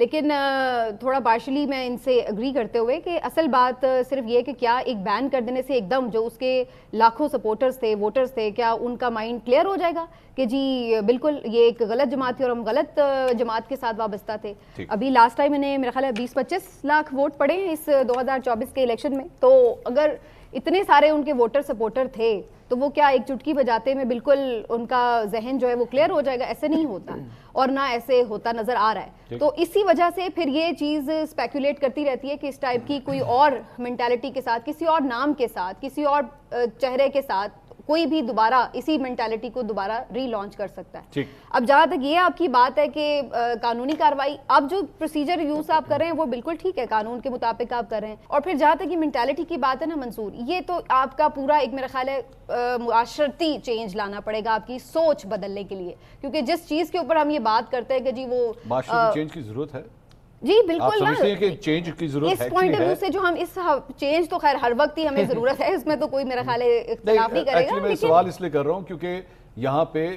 لیکن تھوڑا پارشلی میں ان سے اگری کرتے ہوئے کہ اصل بات صرف یہ کہ کیا ایک بین کر دینے سے ایک دم جو اس کے لاکھوں سپورٹرز تھے، ووٹرز تھے، کیا ان کا مائنڈ کلیئر ہو جائے گا کہ جی بالکل یہ ایک غلط جماعت تھی اور ہم غلط جماعت کے ساتھ وابستہ تھے. ابھی لاسٹ ٹائم انہیں میرا خیال ہے 20-25 لاکھ ووٹ پڑے ہیں اس 2024 کے الیکشن میں. تو اگر اتنے سارے ان کے ووٹر سپورٹر تھے تو وہ کیا ایک چٹکی بجاتے میں بالکل ان کا ذہن جو ہے وہ کلیئر ہو جائے گا؟ ایسے نہیں ہوتا اور نہ ایسے ہوتا نظر آ رہا ہے. تو اسی وجہ سے پھر یہ چیز اسپیکولیٹ کرتی رہتی ہے کہ اس ٹائپ کی کوئی اور مینٹالٹی کے ساتھ، کسی اور نام کے ساتھ، کسی اور چہرے کے ساتھ کوئی بھی دوبارہ اسی مینٹالٹی کو دوبارہ ری لانچ کر سکتا ہے. اب جہاں تک یہ آپ کی بات ہے کہ قانونی کاروائی، آپ جو پروسیجر یوز آپ کر رہے ہیں وہ بالکل ٹھیک ہے، قانون کے مطابق آپ کر رہے ہیں. اور پھر جہاں تک یہ مینٹالٹی کی بات ہے نا منصور، یہ تو آپ کا پورا ایک میرا خیال ہے معاشرتی چینج لانا پڑے گا آپ کی سوچ بدلنے کے لیے. کیونکہ جس چیز کے اوپر ہم یہ بات کرتے ہیں کہ جی وہ معاشرتی چینج کی ضرورت ہے. جی بالکل نا، کہ چینج کی ضرورت ہے. اس پوائنٹ آف ویو سے جو ہم اس چینج تو خیر ہر وقت ہی ہمیں ضرورت ہے، اس میں تو کوئی میرا خیال ہے اختلاف نہیں کرے گا. میں سوال اس لیے کر رہا ہوں کیونکہ یہاں پہ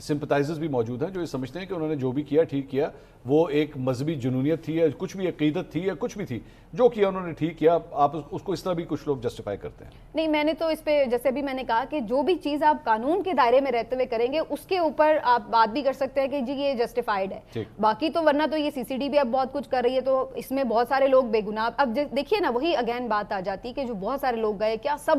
سمپتائزرز بھی موجود ہیں جو یہ سمجھتے ہیں کہ انہوں نے جو بھی کیا ٹھیک کیا، وہ ایک مذہبی جنونیت تھی یا کچھ بھی عقیدت تھی یا کچھ بھی تھی، جو کیا انہوں نے ٹھیک کیا. آپ اس کو اس طرح بھی کچھ لوگ جسٹیفائی کرتے ہیں. نہیں، میں نے تو اس پہ جیسے بھی میں نے کہا کہ جو بھی چیز آپ قانون کے دائرے میں رہتے ہوئے کریں گے اس کے اوپر آپ بات بھی کر سکتے ہیں کہ جی یہ جسٹیفائڈ ہے. باقی تو ورنہ تو یہ سی سی ڈی بھی اب بہت کچھ کر رہی ہے تو اس میں بہت سارے لوگ بے گناہ. اب دیکھیے نا، وہی اگین بات آ جاتی کہ جو بہت سارے لوگ گئے، کیا سب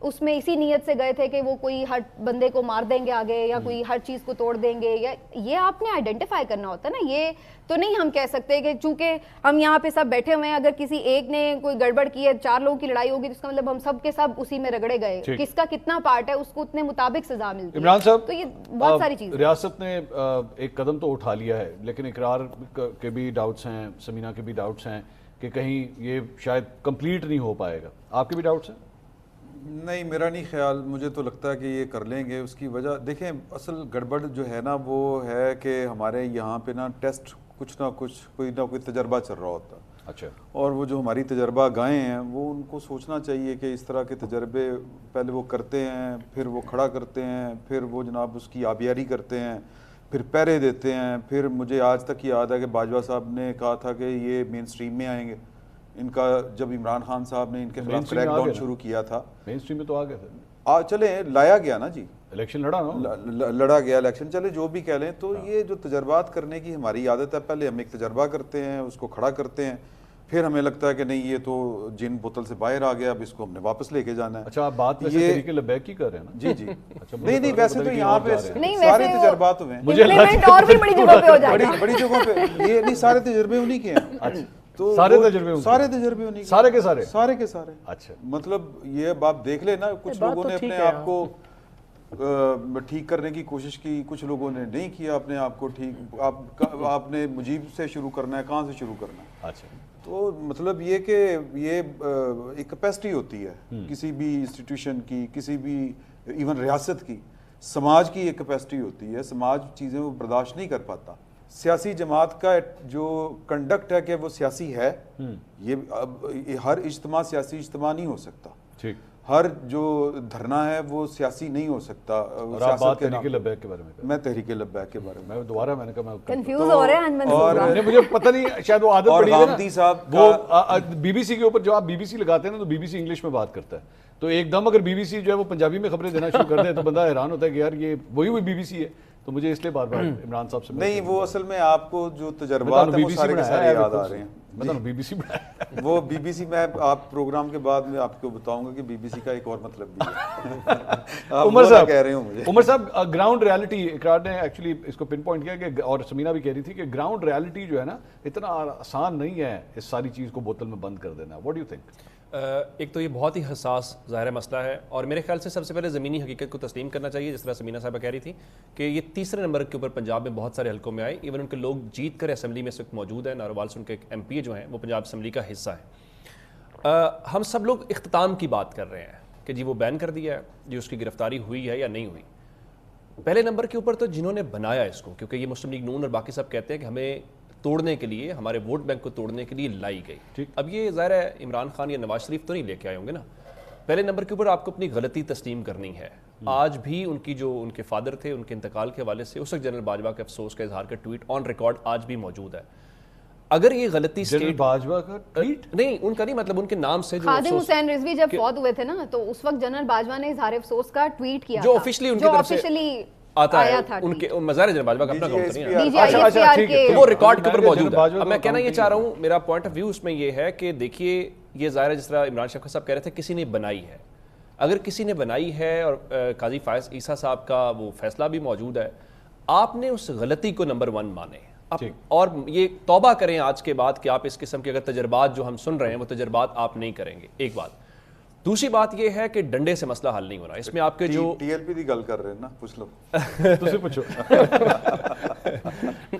اس میں اسی نیت سے گئے تھے کہ وہ کوئی ہر بندے کو مار دیں گے آگے یا کوئی ہر چیز کو توڑ دیں گے؟ یا یہ آپ نے آئیڈینٹیفائی کرنا ہوتا ہے نا. یہ تو نہیں ہم کہہ سکتے کہ چونکہ ہم یہاں پہ سب بیٹھے ہوئے ہیں، اگر کسی ایک نے کوئی گڑبڑ کی ہے، 4 لوگوں کی لڑائی ہوگی تو اس کا مطلب ہم سب کے سب اسی میں رگڑے گئے. کس کا کتنا پارٹ ہے اس کو اتنے مطابق سزا ملتی ہے. عمران صاحب، تو یہ بہت ساری چیز، ریاست نے ایک قدم تو اٹھا لیا ہے لیکن اقرار کے بھی ڈاؤٹس ہیں، سمینہ کے بھی ڈاؤٹس ہیں کہ کہیں یہ شاید کمپلیٹ نہیں ہو پائے گا. آپ کے بھی ڈاؤٹس ہیں؟ نہیں، میرا نہیں خیال. مجھے تو لگتا ہے کہ یہ کر لیں گے. اس کی وجہ دیکھیں، اصل گڑبڑ جو ہے نا وہ ہے کہ ہمارے یہاں پہ نا ٹیسٹ کچھ نہ کوئی تجربہ چل رہا ہوتا. اچھا. اور وہ جو ہماری تجربہ گائیں ہیں وہ ان کو سوچنا چاہیے کہ اس طرح کے تجربے پہلے وہ کرتے ہیں، پھر وہ کھڑا کرتے ہیں، پھر وہ جناب اس کی آبیاری کرتے ہیں، پھر پیرے دیتے ہیں. پھر مجھے آج تک یاد ہے کہ باجوہ صاحب نے کہا تھا کہ یہ مین سٹریم میں آئیں گے. ان کا جب عمران خان صاحب نے ان کے خلاف کریک ڈاؤن شروع کیا تھا، مین سٹریم میں تو آ گئے تھے. چلیں لایا گیا نا جی، الیکشن لڑا گیا الیکشن، چلے جو بھی کہہ لیں. تو یہ جو تجربات کرنے کی ہماری عادت ہے، پہلے ہم ایک تجربہ کرتے ہیں، اس کو کھڑا کرتے ہیں، پھر ہمیں لگتا ہے کہ نہیں یہ تو جن بوتل سے باہر آ گیا، اب اس کو ہم نے واپس لے کے جانا ہے. اچھا، آپ بات یہ طریقے لبیک کی کر رہے ہیں نا؟ جی جی. نہیں ویسے تو یہاں پہ سارے تجربات ہوئے ہیں، اور بھی بڑی جگہوں پہ ہو جائے گا، بڑی جگہوں پہ. یہ نہیں، سارے تجربے انہی کے ہیں. تو سارے تجربے انہی سارے کے سارے. اچھا، مطلب یہ آپ دیکھ لیں نا، کچھ لوگوں نے اپنے آپ کو ٹھیک کرنے کی کوشش کی، کچھ لوگوں نے نہیں کیا اپنے آپ کو ٹھیک. آپ نے مجیب سے شروع کرنا ہے، کہاں سے شروع کرنا ہے؟ اچھا. تو مطلب یہ کہ یہ ایک کیپیسٹی ہوتی ہے کسی بھی انسٹیٹیوشن کی، کسی بھی ایون ریاست کی، سماج کی ایک کیپیسٹی ہوتی ہے. سماج چیزیں وہ برداشت نہیں کر پاتا. سیاسی جماعت کا جو کنڈکٹ ہے کہ وہ سیاسی ہے، یہ ہر اجتماع سیاسی اجتماع نہیں ہو سکتا. ٹھیک. ہر جو دھرنا ہے وہ سیاسی نہیں ہو سکتا. اور آپ بات تحریک لبیک کے بارے میں، میں تحریک لبیک کے بارے میں دوبارہ میں نے کہا، میں کنفیوز ہو رہے ہیں اور مجھے پتہ نہیں، شاید وہ عادت پڑی ہے غامدی صاحب وہ بی بی سی کے اوپر جو آپ بی بی سی لگاتے ہیں نا تو بی بی سی انگلش میں بات کرتا ہے، تو ایک دم اگر بی بی سی جو ہے وہ پنجابی میں خبریں دینا شروع کر دے تو بندہ حیران ہوتا ہے کہ یار یہ وہی بی بی سی ہے. تو مجھے اس لیے بار بار عمران صاحب سے نہیں، وہ اصل میں آپ کو جو تجربات ہیں وہ سارے کے سارے یاد آ رہے ہیں. بی بی سی وہ بی بی سی میں آپ پروگرام کے بعد میں آپ کو بتاؤں گا کہ بی بی سی کا ایک اور مطلب بھی ہے. عمر صاحب، گراؤنڈ ریالٹی، اقرار نے ایکچولی اس کو پن پوائنٹ کیا کہ، اور سمینہ بھی کہہ رہی تھی کہ گراؤنڈ ریالٹی جو ہے نا اتنا آسان نہیں ہے اس ساری چیز کو بوتل میں بند کر دینا. What do you think? ایک تو یہ بہت ہی حساس ظاہر مسئلہ ہے، اور میرے خیال سے سب سے پہلے زمینی حقیقت کو تسلیم کرنا چاہیے. جس طرح سمینہ صاحبہ کہہ رہی تھی کہ یہ تیسرے نمبر کے اوپر پنجاب میں بہت سارے حلقوں میں آئے، ایون ان کے لوگ جیت کر اسمبلی میں اس وقت موجود ہیں. ناروال سے ان کے ایم پی جو ہیں وہ پنجاب اسمبلی کا حصہ ہیں. ہم سب لوگ اختتام کی بات کر رہے ہیں کہ جی وہ بین کر دیا ہے، جی اس کی گرفتاری ہوئی ہے یا نہیں ہوئی. پہلے نمبر کے اوپر تو جنہوں نے بنایا اس کو، کیونکہ یہ مسلم لیگ نون اور باقی سب کہتے ہیں کہ ہمیں توڑنے کے لیے، ہمارے ووٹ بینک کو توڑنے کے لیے لائی گئی. اب یہ ظاہر ہے عمران خان یا نواز شریف تو نہیں لے کے آئے ہوں گے نا. پہلے نمبر کے اوپر آپ کو اپنی غلطی تسلیم کرنی ہے. آج بھی ان کی جو ان کے فادر تھے، ان کے انتقال کے حوالے سے اس وقت جنرل باجوہ کے افسوس کا اظہار کا ٹویٹ آن ریکارڈ آج بھی موجود ہے. اگر یہ غلطی جنرل باجوہ کا ٹویٹ نہیں ان کا نہیں مطلب ان کے نام سے جو خادم حسین رضوی جب فوت ہوئے تھے نا تو اس وقت جنرل باجوہ نے اظہار افسوس کا ٹویٹ کیا جو آفیشلی ان کی طرف سے آتا ہے ان کے مزار جنرل باجوہ کا اپنا اکاؤنٹ نہیں ہے وہ ریکارڈ کے اوپر موجود ہے. اب میں کہنا یہ چاہ رہا ہوں میرا پوائنٹ آف ویو اس میں یہ ہے کہ دیکھیے یہ ظاہر ہے جس طرح عمران شفقت صاحب کہہ رہے تھے کسی نے بنائی ہے. اگر کسی نے بنائی ہے اور قاضی فائز عیسیٰ صاحب کا وہ فیصلہ بھی موجود ہے, آپ نے اس غلطی کو نمبر 1 مانے اور یہ توبہ کریں آج کے بعد کہ آپ اس قسم کے اگر تجربات جو ہم سن رہے ہیں وہ تجربات آپ نہیں کریں گے. ایک بات. دوسری بات یہ ہے کہ ڈنڈے سے مسئلہ حل نہیں ہو رہا. اس میں آپ کے جو ٹی ایل پی دی گل کر رہے ہیں نا, پوچھ لو تجھے پوچھو.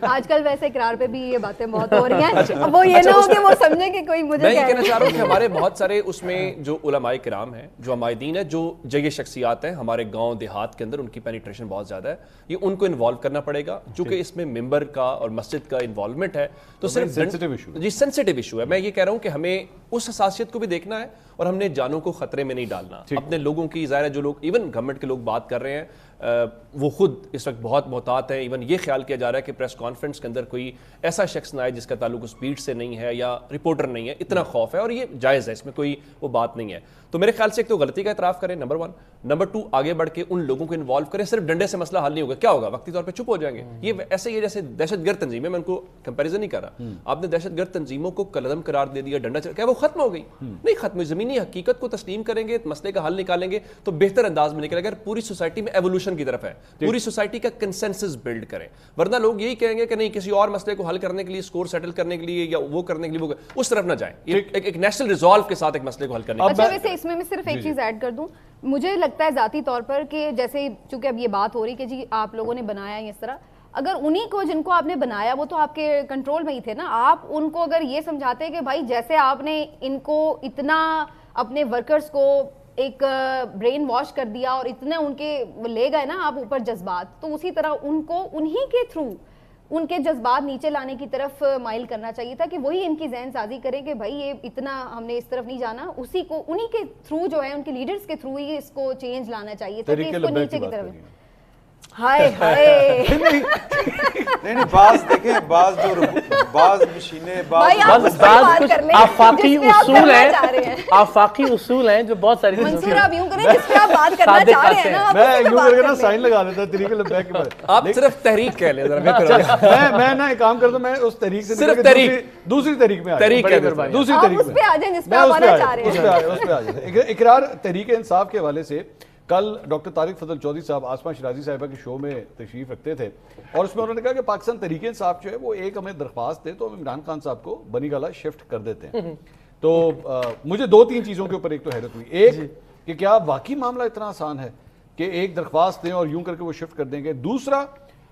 آج کل ویسے اقرار پہ بھی یہ باتیں بہت ہو رہی ہیں, اب وہ یہ نہ ہو کہ وہ سمجھے کہ کوئی مجھے میں یہ کہنا چاہ رہا ہوں کہ ہمارے بہت سارے اس میں جو علماء کرام ہیں, جو عمائدین ہیں, جو جگہ شخصیات ہیں ہمارے گاؤں دیہات کے اندر, ان کی پینیٹریشن بہت زیادہ ہے. یہ ان کو انوالو کرنا پڑے گا چونکہ اس میں ممبر کا اور مسجد کا انوالومنٹ ہے تو صرف جی سینسٹیو ایشو ہے. میں یہ کہہ رہا ہوں کہ ہمیں اس حساسیت کو بھی دیکھنا ہے اور ہم نے جانوں کو خطرے میں نہیں ڈالنا. اپنے لوگوں کی ظاہر ہے جو لوگ ایون گورنمنٹ کے لوگ بات کر رہے ہیں وہ خود اس وقت بہت محتاط ہیں. ایون یہ خیال کیا جا رہا ہے کہ پریس کانفرنس کے اندر کوئی ایسا شخص نہ آئے جس کا تعلق اس بیٹ سے نہیں ہے یا رپورٹر نہیں ہے. اتنا خوف ہے اور یہ جائز ہے, اس میں کوئی وہ بات نہیں ہے. تو میرے خیال سے ایک تو غلطی کا اعتراف کریں نمبر 1. نمبر 2 آگے بڑھ کے ان لوگوں کو انوالو کریں. صرف ڈنڈے سے مسئلہ حل نہیں ہوگا. کیا ہوگا, وقتی طور پہ چپ ہو جائیں گے. یہ ایسے ہی جیسے دہشت گرد تنظیمیں, میں ان کو کمپیریزن نہیں کر رہا, آپ نے دہشت گرد تنظیموں کو قلم قرار دے دیا, ڈنڈا کیا وہ ختم ہو گئی؟ نہیں ختم ہوئی. زمینی حقیقت کو تسلیم کریں گے, مسئلے کا حل نکالیں گے تو بہتر انداز میں نکلے گا. پوری سوسائٹی میں ایوولوشن کی طرف ہے, پوری سوسائٹی کا کنسنسس بلڈ کریں. ورنہ لوگ یہی کہیں گے کہ نہیں کسی اور مسئلے کو حل کرنے کے لیے, اسکور سیٹل کرنے کے لیے یا وہ کرنے کے لیے, وہ اس طرف نہ جائیں. ایک نیشنل ریزالو کے ساتھ ایک مسئلے کو حل کرنے کے لیے. اچھا ویسے اس میں صرف ایک چیز ایڈ کر دوں, مجھے لگتا ہے ذاتی طور پر کہ جیسے چونکہ اب یہ بات ہو رہی کہ جی آپ لوگوں نے بنایا اس طرح, اگر انہی کو جن کو آپ نے بنایا وہ تو آپ کے کنٹرول میں ہی تھے نا, آپ ان کو اگر یہ سمجھاتے کہ بھائی جیسے آپ نے ان کو اتنا اپنے ورکرز کو ایک برین واش کر دیا اور اتنے ان کے لے گئے نا آپ اوپر جذبات, تو اسی طرح ان کو انہی کے تھرو ان کے جذبات نیچے لانے کی طرف مائل کرنا چاہیے تھا کہ وہی ان کی ذہن سازی کرے کہ بھائی یہ اتنا ہم نے اس طرف نہیں جانا, اسی کو انہی کے تھرو جو ہے ان کے لیڈرز کے تھرو ہی اس کو چینج لانا چاہیے تھا کہ اس کو نیچے کی طرف. ہائے ہائے نہیں بعض دیکھیں, بعض مشینیں, آفاقی اصول ہیں جو بہت ساری منصور آپ یوں کریں جس پہ آپ بات کرنا چاہ رہے ہیں نا, میں یوں کر کے نا سائن لگا دیتا طریق لبیک کے بارے. آپ صرف تحریک کہہ لیں میں نا ایک کام کرتا ہوں, میں اس تحریک سے صرف دوسری تحریک میں دوسری تحریک اس پہ آ جائیں جس پہ آپ آنا چاہ رہے ہیں. اس پہ آ جائیں. اقرار تحریک انصاف کے حوالے سے کل ڈاکٹر طارق فضل چودھری صاحب آسما شرازی صاحبہ کے شو میں تشریف رکھتے تھے اور اس میں انہوں نے کہا کہ پاکستان تحریک انصاف جو ہے وہ ایک ہمیں درخواست دے تو ہم عمران خان صاحب کو بنی گالہ شفٹ کر دیتے ہیں. تو مجھے 2-3 چیزوں کے اوپر ایک تو حیرت ہوئی. ایک کہ کیا واقعی معاملہ اتنا آسان ہے کہ ایک درخواست دیں اور یوں کر کے وہ شفٹ کر دیں گے. دوسرا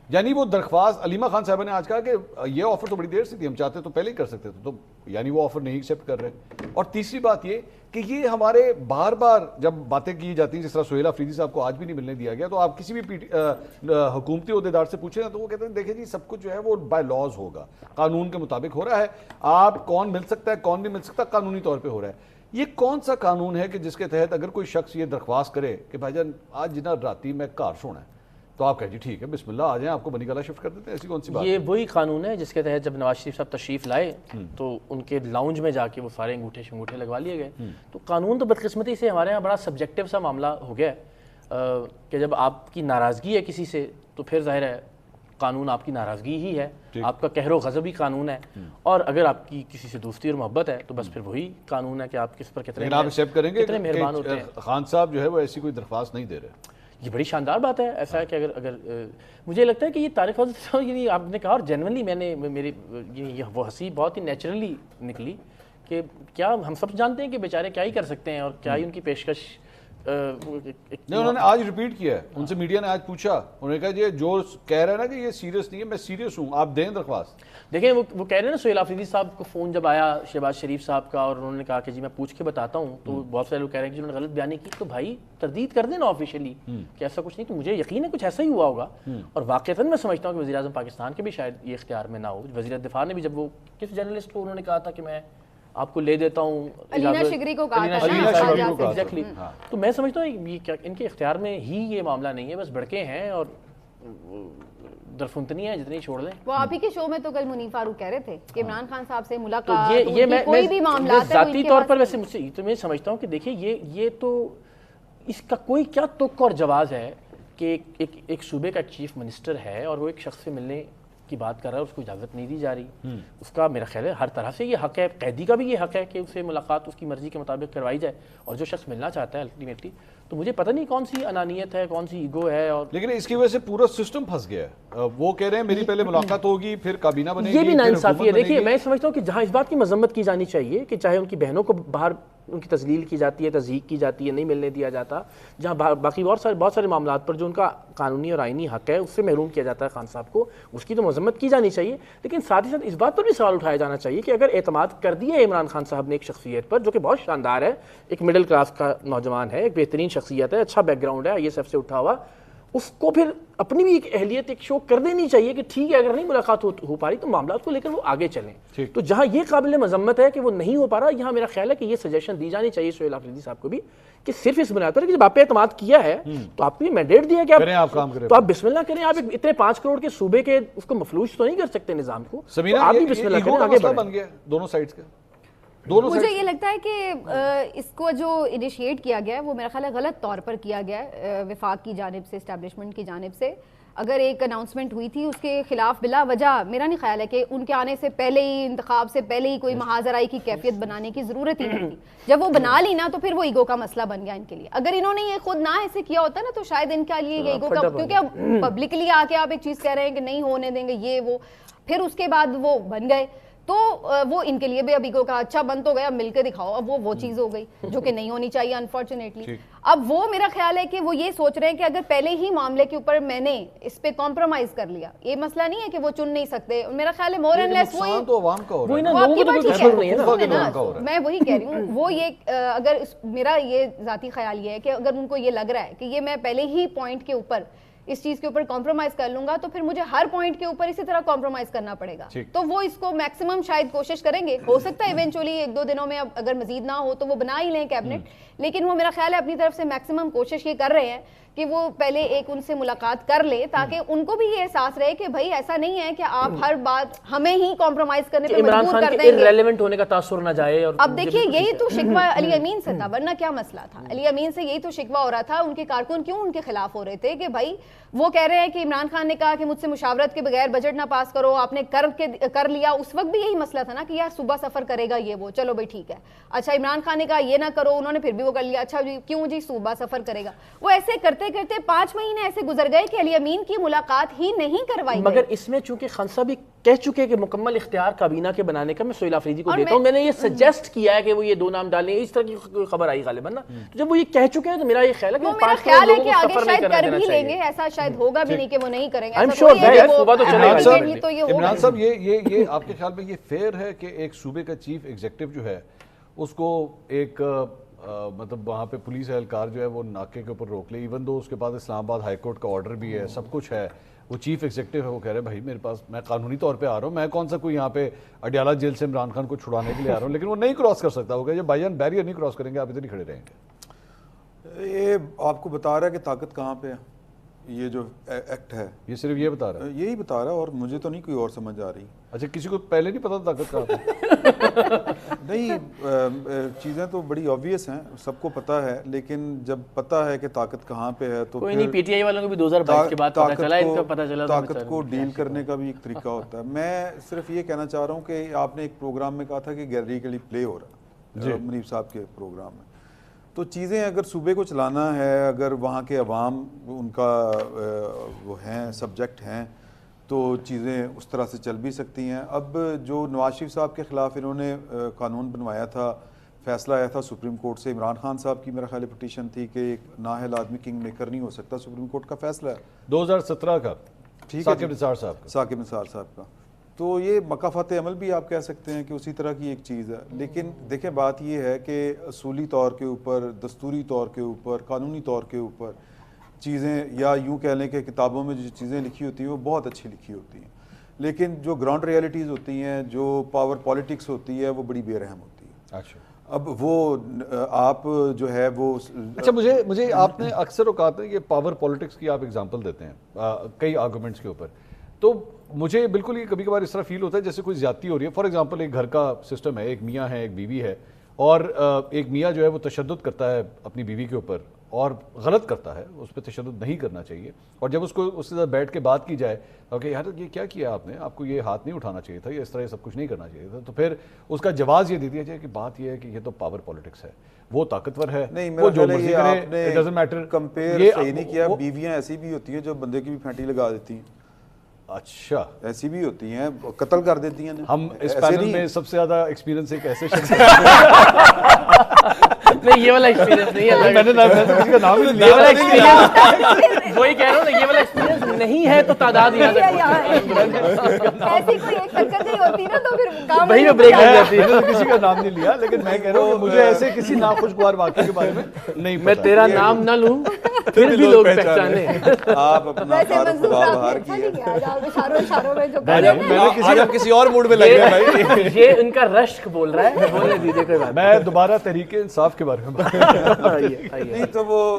یعنی وہ درخواست علیمہ خان صاحبہ نے آج کہا کہ یہ آفر تو بڑی دیر سے تھی, ہم چاہتے تو پہلے ہی کر سکتے تھے, تو یعنی وہ آفر نہیں ایکسیپٹ کر رہے. اور تیسری بات یہ کہ یہ ہمارے بار بار جب باتیں کی جاتی ہیں, جس طرح سہیل آفریدی صاحب کو آج بھی نہیں ملنے دیا گیا, تو آپ کسی بھی حکومتی عہدیدار سے پوچھیں نا تو وہ کہتے ہیں دیکھیں جی سب کچھ جو ہے وہ بائی لاز ہوگا, قانون کے مطابق ہو رہا ہے, آپ کون مل سکتا ہے کون نہیں مل سکتا قانونی طور پہ ہو رہا ہے. یہ کون سا قانون ہے کہ جس کے تحت اگر کوئی شخص یہ درخواست کرے کہ بھائی جان آج جنا راتی میں گھر سونا ہے تو آپ کہیں جی ٹھیک ہے بسم اللہ آ جائیں, آپ کو بنی گالہ شفٹ کر دیتے ہیں, ایسی کون سی بات؟ یہ وہی قانون ہے جس کے تحت جب نواز شریف صاحب تشریف لائے تو ان کے لاؤنج میں جا کے وہ سارے انگوٹھے لگوا لیے گئے. تو قانون تو بدقسمتی سے ہمارے یہاں بڑا سبجیکٹیو سا معاملہ ہو گیا ہے کہ جب آپ کی ناراضگی ہے کسی سے تو پھر ظاہر ہے قانون آپ کی ناراضگی ہی ہے, آپ کا قہر و غضب ہی قانون ہے, اور اگر آپ کی کسی سے دوستی اور محبت ہے تو بس پھر وہی قانون ہے کہ آپ کس پر کتنے مہربان ہوتے ہیں. خان صاحب جو ہے وہ ایسی کوئی درخواست نہیں دے رہے. یہ بڑی شاندار بات ہے. ایسا ہے کہ اگر مجھے لگتا ہے کہ یہ طارق فضل صاحب آپ نے کہا اور جنرلی میں نے میری وہ ہنسی بہت ہی نیچرلی نکلی کہ کیا ہم سب جانتے ہیں کہ بیچارے کیا ہی کر سکتے ہیں اور کیا ہی ان کی پیشکش. نہیں انہوں نے آج ریپیٹ کیا ہے, ان سے میڈیا نے آج پوچھا, انہوں نے کہا یہ جو کہہ رہا ہے نا کہ یہ سیریس نہیں ہے, میں سیریس ہوں, آپ دیں درخواست. دیکھیں وہ کہہ رہے ہیں نا سہیل آفریدی صاحب کو فون جب آیا شہباز شریف صاحب کا اور انہوں نے کہا کہ جی میں پوچھ کے بتاتا ہوں, تو بہت سارے لوگ کہہ رہے ہیں کہ جنہوں نے غلط بیانی کی تو بھائی تردید کر دیں نا آفیشیلی کہ ایسا کچھ نہیں. تو مجھے یقین ہے کچھ ایسا ہی ہوا ہوگا, اور واقعتاً میں سمجھتا ہوں کہ وزیر اعظم پاکستان کے بھی شاید یہ اختیار میں نہ ہو. وزیر دفاع نے بھی جب وہ کس جرنلسٹ کو انہوں نے کہا تھا کہ میں آپ کو لے دیتا ہوں, علینا شگری کو کہا تھا ایگزیکٹلی, تو میں سمجھتا ہوں ان کے اختیار میں ہی یہ معاملہ نہیں ہے, بس بڑکے ہیں اور درفنتنی ہے جتنی چھوڑ لیں. وہ آپ ہی کے شو میں تو کل منیف فاروق کہہ رہے تھے کہ عمران خان صاحب سے تو ملاقات یہ میں کوئی بھی معاملات ہے ذاتی طور پر ویسے مجھ سے میں سمجھتا ہوں کہ دیکھیے یہ تو اس کا کوئی کیا تک اور جواز ہے کہ ایک صوبے کا چیف منسٹر ہے اور وہ ایک شخص سے ملنے کی بات کر رہا ہے, اس کو اجازت نہیں دی جا رہی. اس کا میرا خیال ہے ہر طرح سے یہ حق ہے, قیدی کا بھی یہ حق ہے کہ اسے ملاقات اس کی مرضی کے مطابق کروائی جائے, اور جو شخص ملنا چاہتا ہے الٹیمیٹلی. تو مجھے پتہ نہیں کون سی انانیت ہے, کون سی ایگو ہے. اور لیکن اس کی وجہ سے پورا سسٹم پھنس گیا ہے. وہ کہہ رہے ہیں میری پہلے ملاقات ہوگی پھر کابینہ بنے گی, یہ بھی ناانصافی ہے. دیکھیے میں سمجھتا ہوں کہ جہاں اس بات کی مذمت کی جانی چاہیے کہ چاہے ان کی بہنوں کو باہر ان کی تذلیل کی جاتی ہے, تضحیک کی جاتی ہے, نہیں ملنے دیا جاتا, جہاں باقی بہت سارے معاملات پر جو ان کا قانونی اور آئینی حق ہے اس سے محروم کیا جاتا ہے خان صاحب کو, اس کی تو مذمت کی جانی چاہیے. لیکن ساتھ ہی ساتھ اس بات پر بھی سوال اٹھایا جانا چاہیے کہ اگر اعتماد کر دیا ہے عمران خان صاحب نے ایک شخصیت پر جو کہ بہت شاندار ہے, ایک مڈل کلاس کا نوجوان ہے, ایک بہترین شخصیت ہے, اچھا بیک گراؤنڈ ہے, آئی ایس ایف سے اٹھا ہوا, اس کو پھر اپنی بھی ایک اہلیت ایک شو کر دینی چاہیے کہ ٹھیک ہے اگر نہیں ملاقات ہو پا رہی تو معاملات کو لے کر وہ آگے چلیں. تو جہاں یہ قابل مذمت ہے کہ وہ نہیں ہو پا رہا, یہاں میرا خیال ہے کہ یہ سجیشن دی جانی چاہیے سہیل آفریدی صاحب کو بھی کہ صرف اس بنیاد پر کہ جب آپ پہ اعتماد کیا ہے تو آپ کو یہ مینڈیٹ دیا کہ آپ کام کریں, تو آپ بسم اللہ کریں. آپ اتنے 5 کروڑ کے صوبے کے اس کو مفلوج تو نہیں کر سکتے نظام کو, آپ بھی بسم اللہ کریں, آگے بڑھیں. بن گیا دونوں سائڈز کا. مجھے یہ لگتا ہے کہ اس کو جو انیشیٹ کیا گیا ہے وہ میرا خیال ہے غلط طور پر کیا گیا ہے وفاق کی جانب سے, اسٹیبلشمنٹ کی جانب سے. اگر ایک اناؤنسمنٹ ہوئی تھی اس کے خلاف بلا وجہ میرا نہیں خیال ہے کہ ان کے آنے سے پہلے ہی, انتخاب سے پہلے ہی کوئی محاذ آرائی کی کیفیت بنانے کی ضرورت ہی نہیں تھی. جب وہ بنا لی نا تو پھر وہ ایگو کا مسئلہ بن گیا ان کے لیے. اگر انہوں نے یہ خود نہ ایسے کیا ہوتا نا تو شاید ان کے لیے یہ ایگو کا, کیونکہ اب پبلکلی آ کے آپ ایک چیز کہہ رہے ہیں کہ نہیں ہونے دیں گے یہ وہ, پھر اس کے بعد وہ بن گئے تو وہ ان کے لیے بھی ابھی کو کہا اچھا بند تو گیا, مل کے دکھاؤ. اب وہ چیز ہو گئی جو کہ نہیں ہونی چاہیے انفارچونیٹلی. اب وہ میرا خیال ہے کہ وہ یہ سوچ رہے ہیں کہ اگر پہلے ہی معاملے کے اوپر میں نے اس پہ کمپرومائز کر لیا, یہ مسئلہ نہیں ہے کہ وہ چن نہیں سکتے. میرا خیال ہے مور اینڈ لیس وہی تو عوام کا ہو رہا ہے. میں وہی کہہ رہی ہوں, وہ یہ اگر میرا یہ ذاتی خیال یہ ہے کہ اگر ان کو یہ لگ رہا ہے کہ یہ میں پہلے ہی پوائنٹ کے اوپر اس چیز کے اوپر کمپرومائز کر لوں گا تو پھر مجھے ہر پوائنٹ کے اوپر اسی طرح کمپرومائز کرنا پڑے گا. تو وہ اس کو میکسیمم شاید کوشش کریں گے, ہو سکتا ہے ایونچولی 1-2 دنوں میں اگر مزید نہ ہو تو وہ بنا ہی لیں کیبنٹ, لیکن وہ میرا خیال ہے اپنی طرف سے میکسیمم کوشش یہ کر رہے ہیں کہ وہ پہلے ایک ان سے ملاقات کر لے تاکہ ان کو بھی یہ احساس رہے کہ بھائی ایسا نہیں ہے کہ آپ ہر بات ہمیں ہی کمپرومائز کرنے پہ مجبور کر دیں گے, ریلیونٹ ہونے کا تاثر نہ جائے. اب دیکھیے یہی تو شکوہ علی امین سے تھا, ورنہ کیا مسئلہ تھا. علی امین سے یہی تو شکوہ ہو رہا تھا, ان کے کارکن کیوں ان کے خلاف ہو رہے تھے کہ بھائی وہ کہہ رہے ہیں کہ عمران خان نے کہا کہ مجھ سے مشاورت کے بغیر بجٹ نہ پاس کرو, آپ نے کر لیا. اس وقت بھی یہی مسئلہ تھا نا کہ یار صبح سفر کرے گا یہ وہ, چلو بھائی ٹھیک ہے. اچھا عمران خان نے کہا یہ نہ کرو, انہوں نے پھر بھی وہ کر لیا. اچھا جی کیوں جی صوبہ سفر کرے گا. وہ ایسے کرتے کرتے 5 مہینے ایسے گزر گئے کہ علی امین کی ملاقات ہی نہیں کروائی. مگر اس میں چونکہ خان صاحب کہہ چکے کہ مکمل اختیار کابینہ کے بنانے کا میں سہیل آفریدی کو دیتا ہوں, میں نے یہ سجیسٹ کیا ہے کہ وہ یہ 2 نام ڈالیں, اس طرح کی خبر آئی غالباً نا. تو جب وہ یہ کہہ چکے ہیں تو میرا یہ خیال ہے کہ 5 خیال ہے کہ آگے شاید کر بھی لیں گے, ایسا شاید ہوگا بھی نہیں کہ وہ نہیں کریں گے. عمران صاحب یہ آپ کے خیال میں یہ فیئر ہے کہ ایک صوبے کا چیف ایگزیکٹو جو ہے اس کو ایک مطلب وہاں پہ پولیس اہلکار جو ہے وہ ناکے کے اوپر روک لے, ایون دو اس کے پاس اسلام آباد ہائی کورٹ کا آرڈر بھی ہے, سب کچھ ہے, وہ چیف ایگزیکٹو ہے, وہ کہہ رہے ہیں بھائی میرے پاس میں قانونی طور پہ آ رہا ہوں, میں کون سا کوئی یہاں پہ اڈیالہ جیل سے عمران خان کو چھڑانے کے لیے آ رہا ہوں, لیکن وہ نہیں کراس کر سکتا. وہ کہ بھائی جان بیریئر نہیں کراس کریں گے, آپ ادھر ہی کھڑے رہیں گے. یہ آپ کو بتا رہا ہے کہ طاقت کہاں پہ ہے. یہ جو ایکٹ ہے یہ صرف یہ بتا رہا ہے, یہی بتا رہا ہے, اور مجھے تو نہیں کوئی اور سمجھ آ رہی. اچھا کسی کو پہلے نہیں پتا طاقت کہاں پہ؟ نہیں, چیزیں تو بڑی آبویس ہیں, سب کو پتا ہے, لیکن جب پتا ہے کہ طاقت کہاں پہ ہے تو کوئی نہیں, پی ٹی آئی والوں کو بھی 2022 کے بعد پتا چلا, ان کا پتا چلا, طاقت کو ڈیل کرنے کا بھی ایک طریقہ ہوتا ہے. میں صرف یہ کہنا چاہ رہا ہوں کہ آپ نے ایک پروگرام میں کہا تھا کہ گیلریکلی پلے ہو رہا ہے منیف صاحب کے پروگرام میں, تو چیزیں اگر صوبے کو چلانا ہے, اگر وہاں کے عوام ان کا وہ ہیں سبجیکٹ ہیں, تو چیزیں اس طرح سے چل بھی سکتی ہیں. اب جو نواز شریف صاحب کے خلاف انہوں نے قانون بنوایا تھا, فیصلہ آیا تھا سپریم کورٹ سے, عمران خان صاحب کی میرا خیال پٹیشن تھی کہ ایک نااہل آدمی کنگ میکر نہیں ہو سکتا, سپریم کورٹ کا فیصلہ ہے 2017 کا, ثاقب نثار صاحب کا. تو یہ مکافات عمل بھی آپ کہہ سکتے ہیں کہ اسی طرح کی ایک چیز ہے. لیکن دیکھیں بات یہ ہے کہ اصولی طور کے اوپر, دستوری طور کے اوپر, قانونی طور کے اوپر چیزیں, یا یوں کہہ لیں کہ کتابوں میں جو چیزیں لکھی ہوتی ہیں وہ بہت اچھی لکھی ہوتی ہیں, لیکن جو گراؤنڈ ریالٹیز ہوتی ہیں, جو پاور پالیٹکس ہوتی ہے, وہ بڑی بے رحم ہوتی ہے. اچھا اب وہ آپ جو ہے وہ اچھا مجھے آپ نے اکثر اوقات یہ پاور پالیٹکس کی آپ ایگزامپل دیتے ہیں کئی آرگومنٹس کے اوپر, تو مجھے بالکل یہ کبھی کبھار اس طرح فیل ہوتا ہے جیسے کوئی زیادتی ہو رہی ہے. فار ایگزامپل ایک گھر کا سسٹم ہے, ایک میاں ہے ایک بیوی ہے, اور ایک میاں جو ہے وہ تشدد کرتا ہے اپنی بیوی کے اوپر اور غلط کرتا ہے, اس پہ تشدد نہیں کرنا چاہیے, اور جب اس کو اس کے ساتھ بیٹھ کے بات کی جائے کہ یار یہ کیا کیا آپ نے, آپ کو یہ ہاتھ نہیں اٹھانا چاہیے تھا, یہ اس طرح یہ سب کچھ نہیں کرنا چاہیے تھا, تو پھر اس کا جواز یہ دے دیا جائے کہ بات یہ ہے کہ یہ تو پاور پالیٹکس ہے, وہ طاقتور ہے, وہ جو مرضی کرے, اٹ ڈزنٹ میٹر. کمپیئر صحیح نہیں کیا. بیویاں ایسی بھی ہوتی ہیں جو بندے کی بھی پھینٹی لگا دیتی ہیں. اچھا, ایسی بھی ہوتی ہیں, قتل کر دیتی ہیں. ہم اس پینل میں سب سے زیادہ ایکسپیرینس ایک ایسے شخص نہیں, یہ والا ایکسپیرینس نہیں ہے. میں نے کسی کا نام ہی یہ والا ایکسپیرینس وہی کہہ رہا ہوں نا, یہ والا ایکسپیرینس نہیں ہے تو تعداد یاد ایسی کوئی ایک ٹکر نہیں ہوتی نا تو پھر کام وہی میں بریک لگ جاتی ہے. میں نے کسی کا نام نہیں لیا, لیکن میں کہہ رہا ہوں کہ مجھے ایسے کسی ناخوشگوار واقعے کے بارے میں نہیں میں تیرا نام نہ لوں پھر بھی لوگ پہچانے. آپ اپنا تعارف باہر کیا. اشاروں میں جو آج آپ کسی اور موڈ میں لگ گئے بھائی. یہ ان کا رشک بول رہا ہے, بولنے دیجیے کوئی بات. میں دوبارہ تحریک انصاف کے بارے میں نہیں تو وہ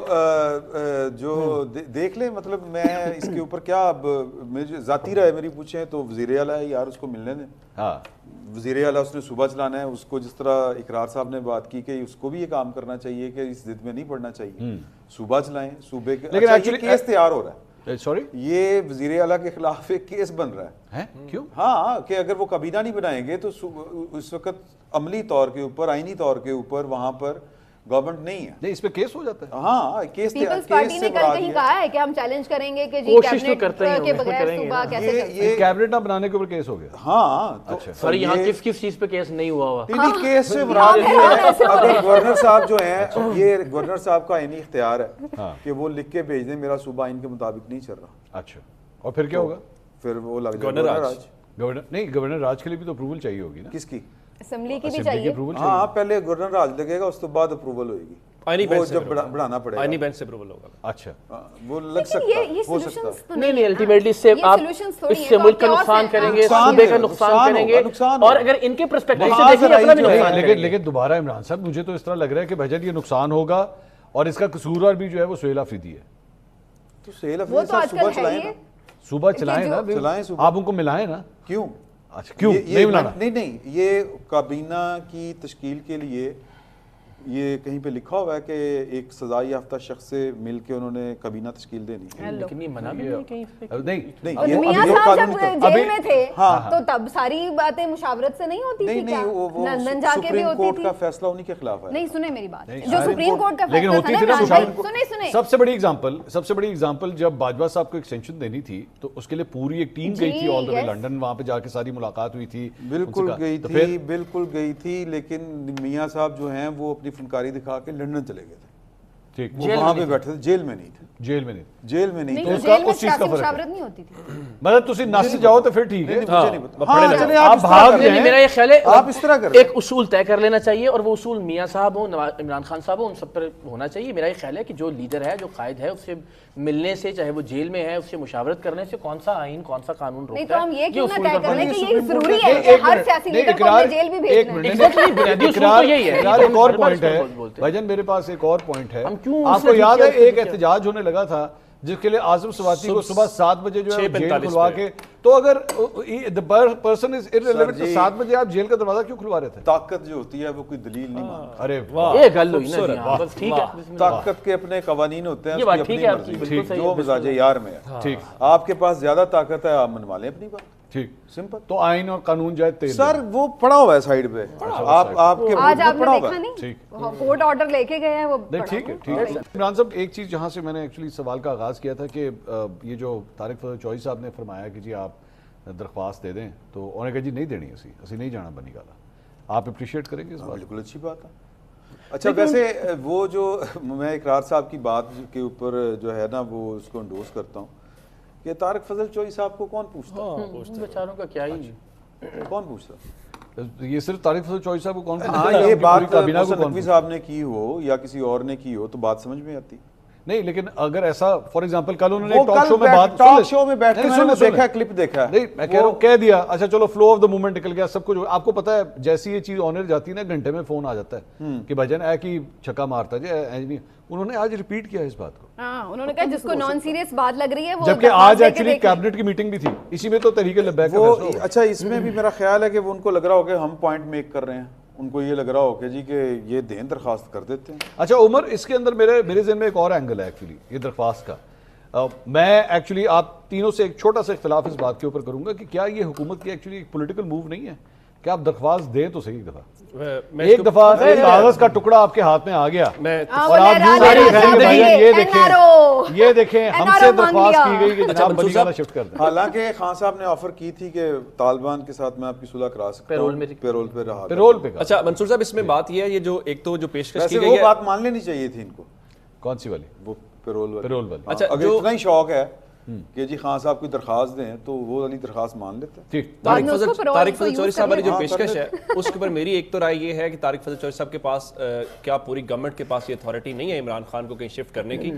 جو دیکھ لیں, مطلب میں اس کے اوپر کیا, اب مجھے ذاتی رائے میری پوچھیں تو وزیر اعلیٰ ہے یار, اس کو ملنے دیں. ہاں, وزیر اعلیٰ اس نے صوبہ چلانا ہے, اس کو جس طرح اقرار صاحب نے بات کی کہ اس کو بھی یہ کام کرنا چاہیے کہ اس ضد میں نہیں پڑنا چاہیے, صوبہ چلائیں. صوبے کے لیکن ایکچولی کیس تیار ہو رہا ہے, سوری یہ وزیر اعلیٰ کے خلاف ایک کیس بن رہا ہے, کیوں؟ ہاں, کہ اگر وہ کابینہ نہیں بنائیں گے تو اس وقت عملی طور کے اوپر, آئینی طور کے اوپر وہاں پر گورنمنٹ نہیں ہے. نہیں, اس پہ کیس ہو جاتا ہے. ہاں, کیس پیپلز پارٹی نے کل کہیں کہا ہے کہ ہم چیلنج کریں گے کہ جی کوشش تو کرتے ہیں کے بغیر صوبہ کیسے یہ کیبنٹ نہ بنانے کے اوپر کیس ہو گیا. ہاں, تو سر یہاں کس چیز پہ کیس نہیں ہوا ہوا؟ نہیں, کیس سے مراد یہ ہے اگر گورنر صاحب جو ہیں, یہ گورنر صاحب کا عینی اختیار ہے کہ وہ لکھ کے بھیج دیں میرا صوبہ آئین کے مطابق نہیں چل رہا. اچھا, اور پھر کیا ہوگا؟ پھر وہ لگ جائے گورنر راج. گورنر نہیں, گورنر راج کے لیے بھی تو اپروول چاہیے ہوگی نا. کس کی؟ اسمبلی کی بھی چاہیے. ہاں, پہلے گورنر راج لگے گا, اس کے بعد اپروول ہوئے گی, وہ جب بڑھانا پڑے گا. آئینی بینچ سے اپروول ہوگا. اچھا, وہ لگ سکتا ہے, ہو سکتا ہے. نہیں, الٹیمیٹلی اس سے آپ اس سے ملک کا نقصان کریں گے, صوبے کا نقصان کریں گے, اور اگر ان کے پرسپیکٹیو سے دیکھیں اپنا بھی نقصان کریں گے. لیکن دوبارہ عمران صاحب مجھے تو اس طرح لگ رہا ہے کہ بھجن یہ نقصان ہوگا اور اس کا قصوروار بھی جو ہے وہ سہیل آفریدی ہے. تو سہیل آفریدی صاحب صوبہ چلائیں نا, صوبہ چلائیں نا, چلائیں صوبہ. آپ ان کو ملائیں نا. کیوں؟ اچھا, کیوں نہیں ملانا؟ نہیں, یہ کابینہ کی تشکیل کے لیے یہ کہیں پہ لکھا ہوا ہے کہ ایک سزا یافتہ شخص سے مل کے انہوں نے کابینہ تشکیل دینی ہے. لیکن یہ منع بھی نہیں کہیں پہ. نہیں, میاں صاحب جب جیل میں تھے تو تب ساری باتیں مشاورت سے نہیں ہوتی تھی کیا؟ لندن جا کے بھی ہوتی تھی. سپریم کورٹ کا فیصلہ انہی کے خلاف ہے. نہیں, سنیں میری بات, جو سپریم کورٹ کا لیکن ہوتی تھی نا فیصلہ مشاورت. سنیں سب سے بڑی ایگزامپل جب باجوہ صاحب کو ایکسٹینشن دینی تھی تو اس کے لیے پوری ایک ٹیم گئی تھی آل دا وے لنڈن, وہاں پہ جا کے ساری ملاقات ہوئی تھی. بالکل گئی تھی, لیکن میاں صاحب جو ہیں وہ اپنی فنکاری دکھا کے لنڈن چلے گئے تھے. ٹھیک, وہاں پہ بیٹھے تھے, جیل میں نہیں تھے. جیل میں نہیں تو اس چیز کا مشاورت نہیں ہوتی تھی. مطلب تسی نس جاؤ تو پھر ٹھیک ہے. آپ بھاگ نہیں, میرا یہ خیال ہے آپ اس طرح کریں, ایک اصول طے کر لینا چاہیے, اور وہ اصول میاں صاحب ہوں, عمران خان صاحب ہوں, ان سب پر ہونا چاہیے. میرا یہ خیال ہے کہ جو لیڈر ہے, جو قائد ہے, اس سے ملنے سے, چاہے وہ جیل میں ہے, اس سے مشاورت کرنے سے کون سا آئین, کون سا قانون روکتا ہے. نہیں تو ہم یہ کیوں نہ طے کر لیں کہ یہ ضروری ہے کہ ہر سیاسی لیڈر کو اپنے جیل بھی بھیجنا ہے. بنیادی اصول تو یہی ہے. ایک اور پوائنٹ ہے بھائی جان, میرے پاس ایک اور پوائنٹ ہے. آپ کو یاد ہے ایک احتجاج ہونے لگا تھا جس کے لیے اعظم سواتی کو صبح 7 بجے جو ہے جیل کھلوا کے, تو اگر پرسن از ارریلیونٹ تو 7 بجے آپ جیل کا دروازہ کیوں کھلوا رہے تھے؟ طاقت جو ہوتی ہے وہ کوئی دلیل نہیں مانتی. ارے یہ گل ہوئی نا, بس ٹھیک ہے. طاقت کے اپنے قوانین ہوتے ہیں, یہ بات ٹھیک ہے آپ کی, بالکل صحیح جو مزاج یار میں ہے. ٹھیک, آپ کے پاس زیادہ طاقت ہے, آپ منوا لیں اپنی بات. ٹھیک, سمپل. تو آئین اور قانون جائے تیل سر وہ پڑا ہوا ہے سائیڈ پہ, آپ کے آج آپ نے پڑا ہوا دیکھا ہے. نہیں, کورٹ آرڈر لے کے گئے ہیں وہ. ٹھیک ہے, ٹھیک ہے. عمران صاحب ایک چیز جہاں سے میں نے ایکچولی سوال کا آغاز کیا تھا کہ یہ جو طارق فضل چوہی صاحب نے فرمایا کہ جی آپ درخواست دے دیں, تو انہوں نے کہا جی نہیں دینی, اسی نہیں جانا بنی گالا. آپ اپریشیٹ کریں گے اس بات؟ بالکل اچھی بات ہے. اچھا ویسے وہ جو میں اقرار صاحب کی بات کے اوپر جو ہے نا وہ اس کو انڈوز کرتا ہوں کہ طارق فضل چوہی صاحب کو کون پوچھتا ہے؟ بیچاروں کا کیا ہی, کون پوچھتا؟ یہ صرف طارق فضل چوہی صاحب کو کون ہاں, یہ بات محسن نقوی صاحب نے کی ہو یا کسی اور نے کی ہو تو بات سمجھ میں آتی. نہیں لیکن اگر ایسا فار ایگزامپل کل انہوں نے وہ ٹاک کل شو میں بات ٹاک شو میں بیٹھ کے میں نے دیکھا ہے، کلپ دیکھا ہے، نہیں میں کہہ رہا ہوں کہہ دیا اچھا چلو فلو آف دا موومنٹ نکل گیا سب کچھ. آپ کو پتا ہے جیسی یہ چیز آنر جاتی ہے نا گھنٹے میں فون آ جاتا ہے کہ بھائی جان اے کی چھکا مارتا جی نہیں. انہوں نے آج ریپیٹ کیا اس بات کو. ہاں انہوں نے کہا جس کو نان سیریس بات لگ رہی ہے وہ جبکہ آج ایکچولی کیبنٹ کی میٹنگ بھی تھی اسی میں تو تحریک لبیک کا فیصلہ ہوا. اچھا اس میں بھی میرا خیال ہے کہ وہ ان کو لگ رہا ہو کہ ہم پوائنٹ میک کر رہے ہیں، ان کو یہ لگ رہا ہو کہ جی کہ یہ دیں درخواست کر دیتے ہیں. اچھا عمر اس کے اندر میرے ذہن میں ایک اور اینگل ہے ایکچولی یہ درخواست کا. میں ایکچولی آپ تینوں سے ایک چھوٹا سا اختلاف اس بات کے اوپر کروں گا کہ کیا یہ حکومت کی ایکچولی ایک پولیٹیکل موو نہیں ہے کہ آپ درخواست دیں تو صحیح. ایک دفعہ کاغذ کا ٹکڑا آپ کے ہاتھ میں آ گیا اور آپ یہ دیکھیں ہم سے درخواست کی گئی کہ جناب بنی گالا شفٹ کر دیں. حالانکہ خان صاحب نے آفر کی تھی کہ طالبان کے ساتھ میں آپ کی صلح کرا سکتا ہوں پیرول پہ رہا پیرول پہ. اچھا منصور صاحب اس میں بات یہ ہے یہ جو ایک تو جو پیشکش کی گئی وہ ہے بات مان لینی چاہیے تھی ان کو. کون سی والی؟ وہ پیرول والی. اچھا اگر اتنا ہی شوق ہے کہ جی خان صاحب کی درخواست دیں تو وہ والی درخواست مان لیتے ہیں. طارق فضل چوہدری صاحب والی جو پیشکش ہے اس کے اوپر میری ایک تو رائے یہ ہے کہ طارق فضل چوہدری صاحب کے پاس کیا پوری گورنمنٹ کے پاس یہ اتھارٹی نہیں ہے عمران خان کو کہیں شفٹ کرنے کی.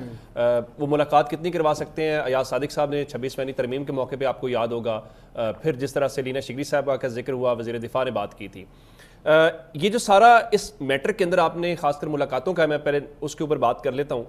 وہ ملاقات کتنی کروا سکتے ہیں؟ ایاز صادق صاحب نے 26ویں ترمیم کے موقع پہ آپ کو یاد ہوگا پھر جس طرح سے لینا شگری صاحبہ کا ذکر ہوا وزیر دفاع نے بات کی تھی. یہ جو سارا اس میٹر کے اندر آپ نے خاص کر ملاقاتوں کا ہے میں پہلے اس کے اوپر بات کر لیتا ہوں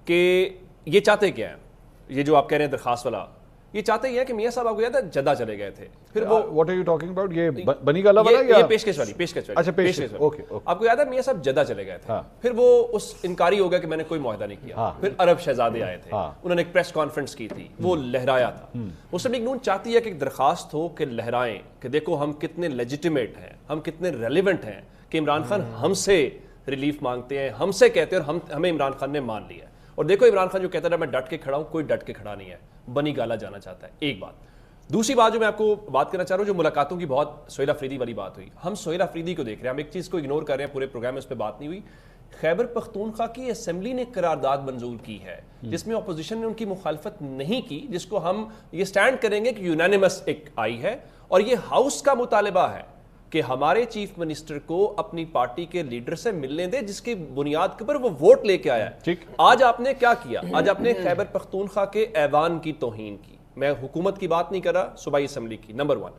کہ یہ چاہتے کیا ہیں یہ جو آپ کہہ رہے ہیں درخواست والا یہ چاہتے ہی ہے کہ میاں صاحب آپ کو یاد ہے جدہ چلے گئے تھے پھر وہ what are you talking about یہ بنی گالا والا یا یہ پیشکش والی اچھا پیشکش اوکے آپ کو یاد ہے میاں صاحب جدہ چلے گئے تھے پھر وہ اس انکاری ہو گیا کہ میں نے کوئی معاہدہ نہیں کیا. پھر عرب شہزادے آئے تھے انہوں نے ایک پریس کانفرنس کی تھی وہ لہرایا تھا. مسلم لیگ نون چاہتی ہے کہ ایک درخواست ہو کہ لہرائیں کہ دیکھو ہم کتنے لیجیٹیمیٹ ہیں ہم کتنے ریلیونٹ ہیں کہ عمران خان ہم سے ریلیف مانگتے ہیں ہم سے کہتے ہیں اور ہمیں عمران خان نے مان لیا ہے. اور دیکھو عمران خان جو کہتا ہے میں ڈٹ کے کھڑا ہوں کوئی ڈٹ کے کھڑا نہیں ہے بنی گالا جانا چاہتا ہے. ایک بات. دوسری بات جو میں آپ کو بات کرنا چاہ رہا ہوں جو ملاقاتوں کی بہت سہیل افریدی والی بات ہوئی ہم سہیل افریدی کو دیکھ رہے ہیں ہم ایک چیز کو اگنور کر رہے ہیں پورے پروگرام میں اس پہ بات نہیں ہوئی. خیبر پختونخوا کی اسمبلی نے قرارداد منظور کی ہے جس میں اپوزیشن نے ان کی مخالفت نہیں کی جس کو ہم یہ سٹینڈ کریں گے کہ یونانیمس ایک آئی ہے اور یہ ہاؤس کا مطالبہ ہے کہ ہمارے چیف منسٹر کو اپنی پارٹی کے لیڈر سے ملنے دے جس کی بنیاد کے اوپر وہ ووٹ لے کے آیا ہے. آج آپ نے کیا کیا؟ آج آپ نے خیبر پختونخوا کے ایوان کی توہین کی. میں حکومت کی بات نہیں کر رہا صوبائی اسمبلی کی. نمبر 1.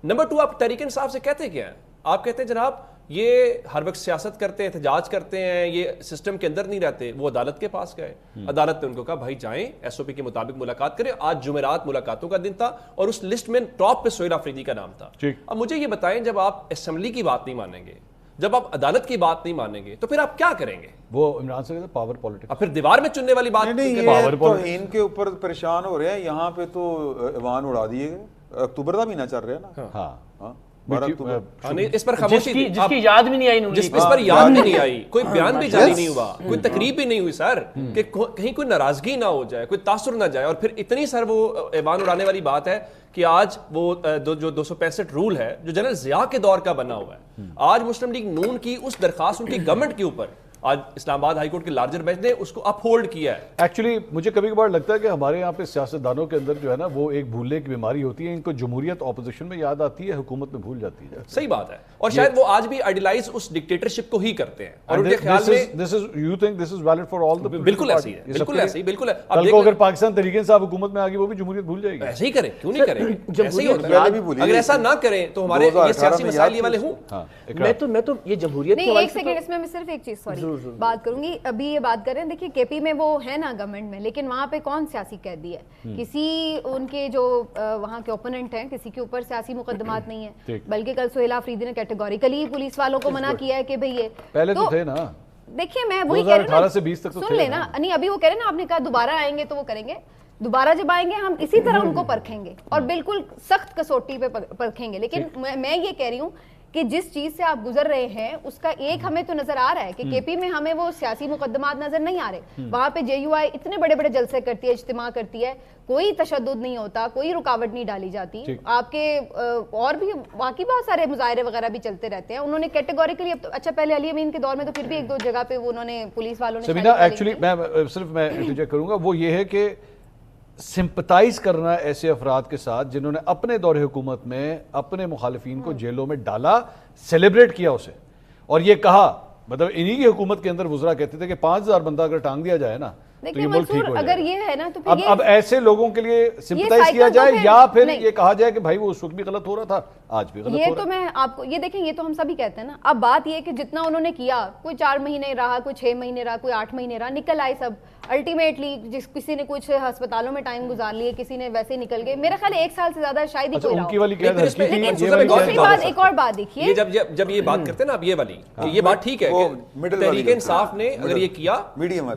نمبر 2 آپ تحریک انصاف سے کہتے کیا ہیں؟ آپ کہتے ہیں جناب یہ ہر وقت سیاست کرتے ہیں احتجاج کرتے ہیں یہ سسٹم کے اندر نہیں رہتے. وہ عدالت کے پاس گئے عدالت نے ان کو کہا بھائی جائیں ایس او پی کے مطابق ملاقات کریں. آج جمعرات ملاقاتوں کا دن تھا اور اس لسٹ میں ٹاپ پہ سہیل افریدی کا نام تھا. اب مجھے یہ بتائیں جب آپ اسمبلی کی بات نہیں مانیں گے جب آپ عدالت کی بات نہیں مانیں گے تو پھر آپ کیا کریں گے؟ وہ عمران سے پاور پالیٹکس اب پھر دیوار میں چننے والی بات نہیں ان کے اوپر پریشان ہو رہے ہیں. یہاں پہ تو ایوان اڑا دیے گئے. اکتوبر کا مہینہ چل رہا ہے نا. ہاں اس پر خاموشی جس کی یاد بھی نہیں آئی جس پر یاد بھی نہیں آئی کوئی بیان بھی جاری نہیں ہوا کوئی تقریب بھی نہیں ہوئی سر کہ کہیں کوئی ناراضگی نہ ہو جائے کوئی تاثر نہ جائے. اور پھر اتنی سر وہ ایوان اڑانے والی بات ہے کہ آج وہ جو 265 رول ہے جو جنرل ضیاء کے دور کا بنا ہوا ہے آج مسلم لیگ نون کی اس درخواست ان کی گورنمنٹ کے اوپر آج اسلام آباد ہائی کورٹ کے لارجر بینچ نے اس کو اپ ہولڈ کیا ہے. ایکچولی مجھے کبھی کبھار لگتا ہے کہ ہمارے یہاں پہ سیاستدانوں کے اندر جو ہے نا وہ ایک بھولنے کی بیماری ہوتی ہے. ان کو جمہوریت اپوزیشن میں یاد آتی ہے حکومت میں بھول جاتی ہے. صحیح بات ہے اور شاید وہ آج بھی آئیڈیلائز اس ڈکٹیٹرشپ کو ہی کرتے ہیں اور ان کے خیال میں you think this is valid for all the بالکل ایسے ہی ہے بالکل ایسے ہی بالکل ہے. کل کو اگر پاکستان تحریک انصاف حکومت میں آگے وہ بھی جمہوریت بھول جائے گی. ایسے ہی کریں کیوں نہیں کریں ایسے ہی ہوتا ہے. اگر ایسا نہ کریں تو ہمارے یہ سیاسی مسائل والے ہوں. میں تو یہ جمہوریت نہیں ایک سیکنڈ اس میں صرف ایک چیز سوری بات کروں گی. ابھی یہ بات کر رہے ہیں دیکھیے کے پی میں وہ ہے نا گورنمنٹ میں لیکن وہاں پہ کون سیاسی قیدی ہے؟ کسی ان کے جو وہاں کے اوپوننٹ ہیں کسی کے اوپر سیاسی مقدمات نہیں ہیں بلکہ کل سہیل افریدی نے کیٹیگوریکلی پولیس والوں کو منع کیا ہے کہ بھئی یہ پہلے تو تھے نا. دیکھیے میں وہی کہہ رہی ہوں 2018 سے 20 تک تو سن لینا نہیں ابھی وہ کہہ رہے ہیں نا آپ نے کہا دوبارہ آئیں گے تو وہ کریں گے. دوبارہ جب آئیں گے ہم اسی طرح ان کو پرکھیں گے اور بالکل سخت کسوٹی پہ پرکھیں گے. لیکن میں یہ کہہ رہی ہوں کہ جس چیز سے آپ گزر رہے ہیں اس کا ایک ہمیں تو نظر آ رہا ہے کہ کے پی میں ہمیں وہ سیاسی مقدمات نظر نہیں آ رہے. وہاں پہ جے یو آئی اتنے بڑے بڑے جلسے کرتی ہے اجتماع کرتی ہے کوئی تشدد نہیں ہوتا کوئی رکاوٹ نہیں ڈالی جاتی. آپ کے اور بھی باقی بہت سارے مظاہرے وغیرہ بھی چلتے رہتے ہیں. انہوں نے کیٹیگوریکلی اچھا پہلے علی امین کے دور میں تو پھر بھی ایک دو جگہ پہ انہوں نے پولیس والوں نے سبینہ ایکچولی میں انٹرجیکٹ کروں گا وہ یہ ہے کہ سمپتائز کرنا ایسے افراد کے ساتھ جنہوں نے اپنے دور حکومت میں اپنے مخالفین کو جیلوں میں ڈالا سیلیبریٹ کیا اسے اور یہ کہا مطلب انہی کی حکومت کے اندر وزراء کہتے تھے کہ 5000 بندہ اگر ٹانگ دیا جائے نا تو یہ ملک ٹھیک ہو اگر جائے گا. یہ ہے نا تو اب ایسے لوگوں کے لیے سمپتھائز کیا جائے یا پھر یہ کہا جائے کہ بھائی وہ اس وقت بھی غلط ہو رہا تھا آج بھی غلط ہو رہا ہے. یہ تو میں آپ کو یہ دیکھیں یہ تو ہم سبھی کہتے ہیں نا. اب بات یہ کہ جتنا انہوں نے کیا, کوئی 4 مہینے رہا, کوئی 6 مہینے رہا, کوئی 8 مہینے رہا, نکل آئے سب الٹیمیٹلی. کسی نے کچھ ہسپتالوں میں ٹائم گزار لیے, کسی نے ویسے نکل گئے. میرا خیال ہے 1 سال سے زیادہ شاید ہی کوئی رہا. ان کی والی کیا ہے, لیکن دوسری بات ایک اور بات دیکھیے, جب یہ بات کرتے ہیں نا اب یہ والی یہ بات ٹھیک ہے کہ تحریک انصاف نے اگر یہ کیا,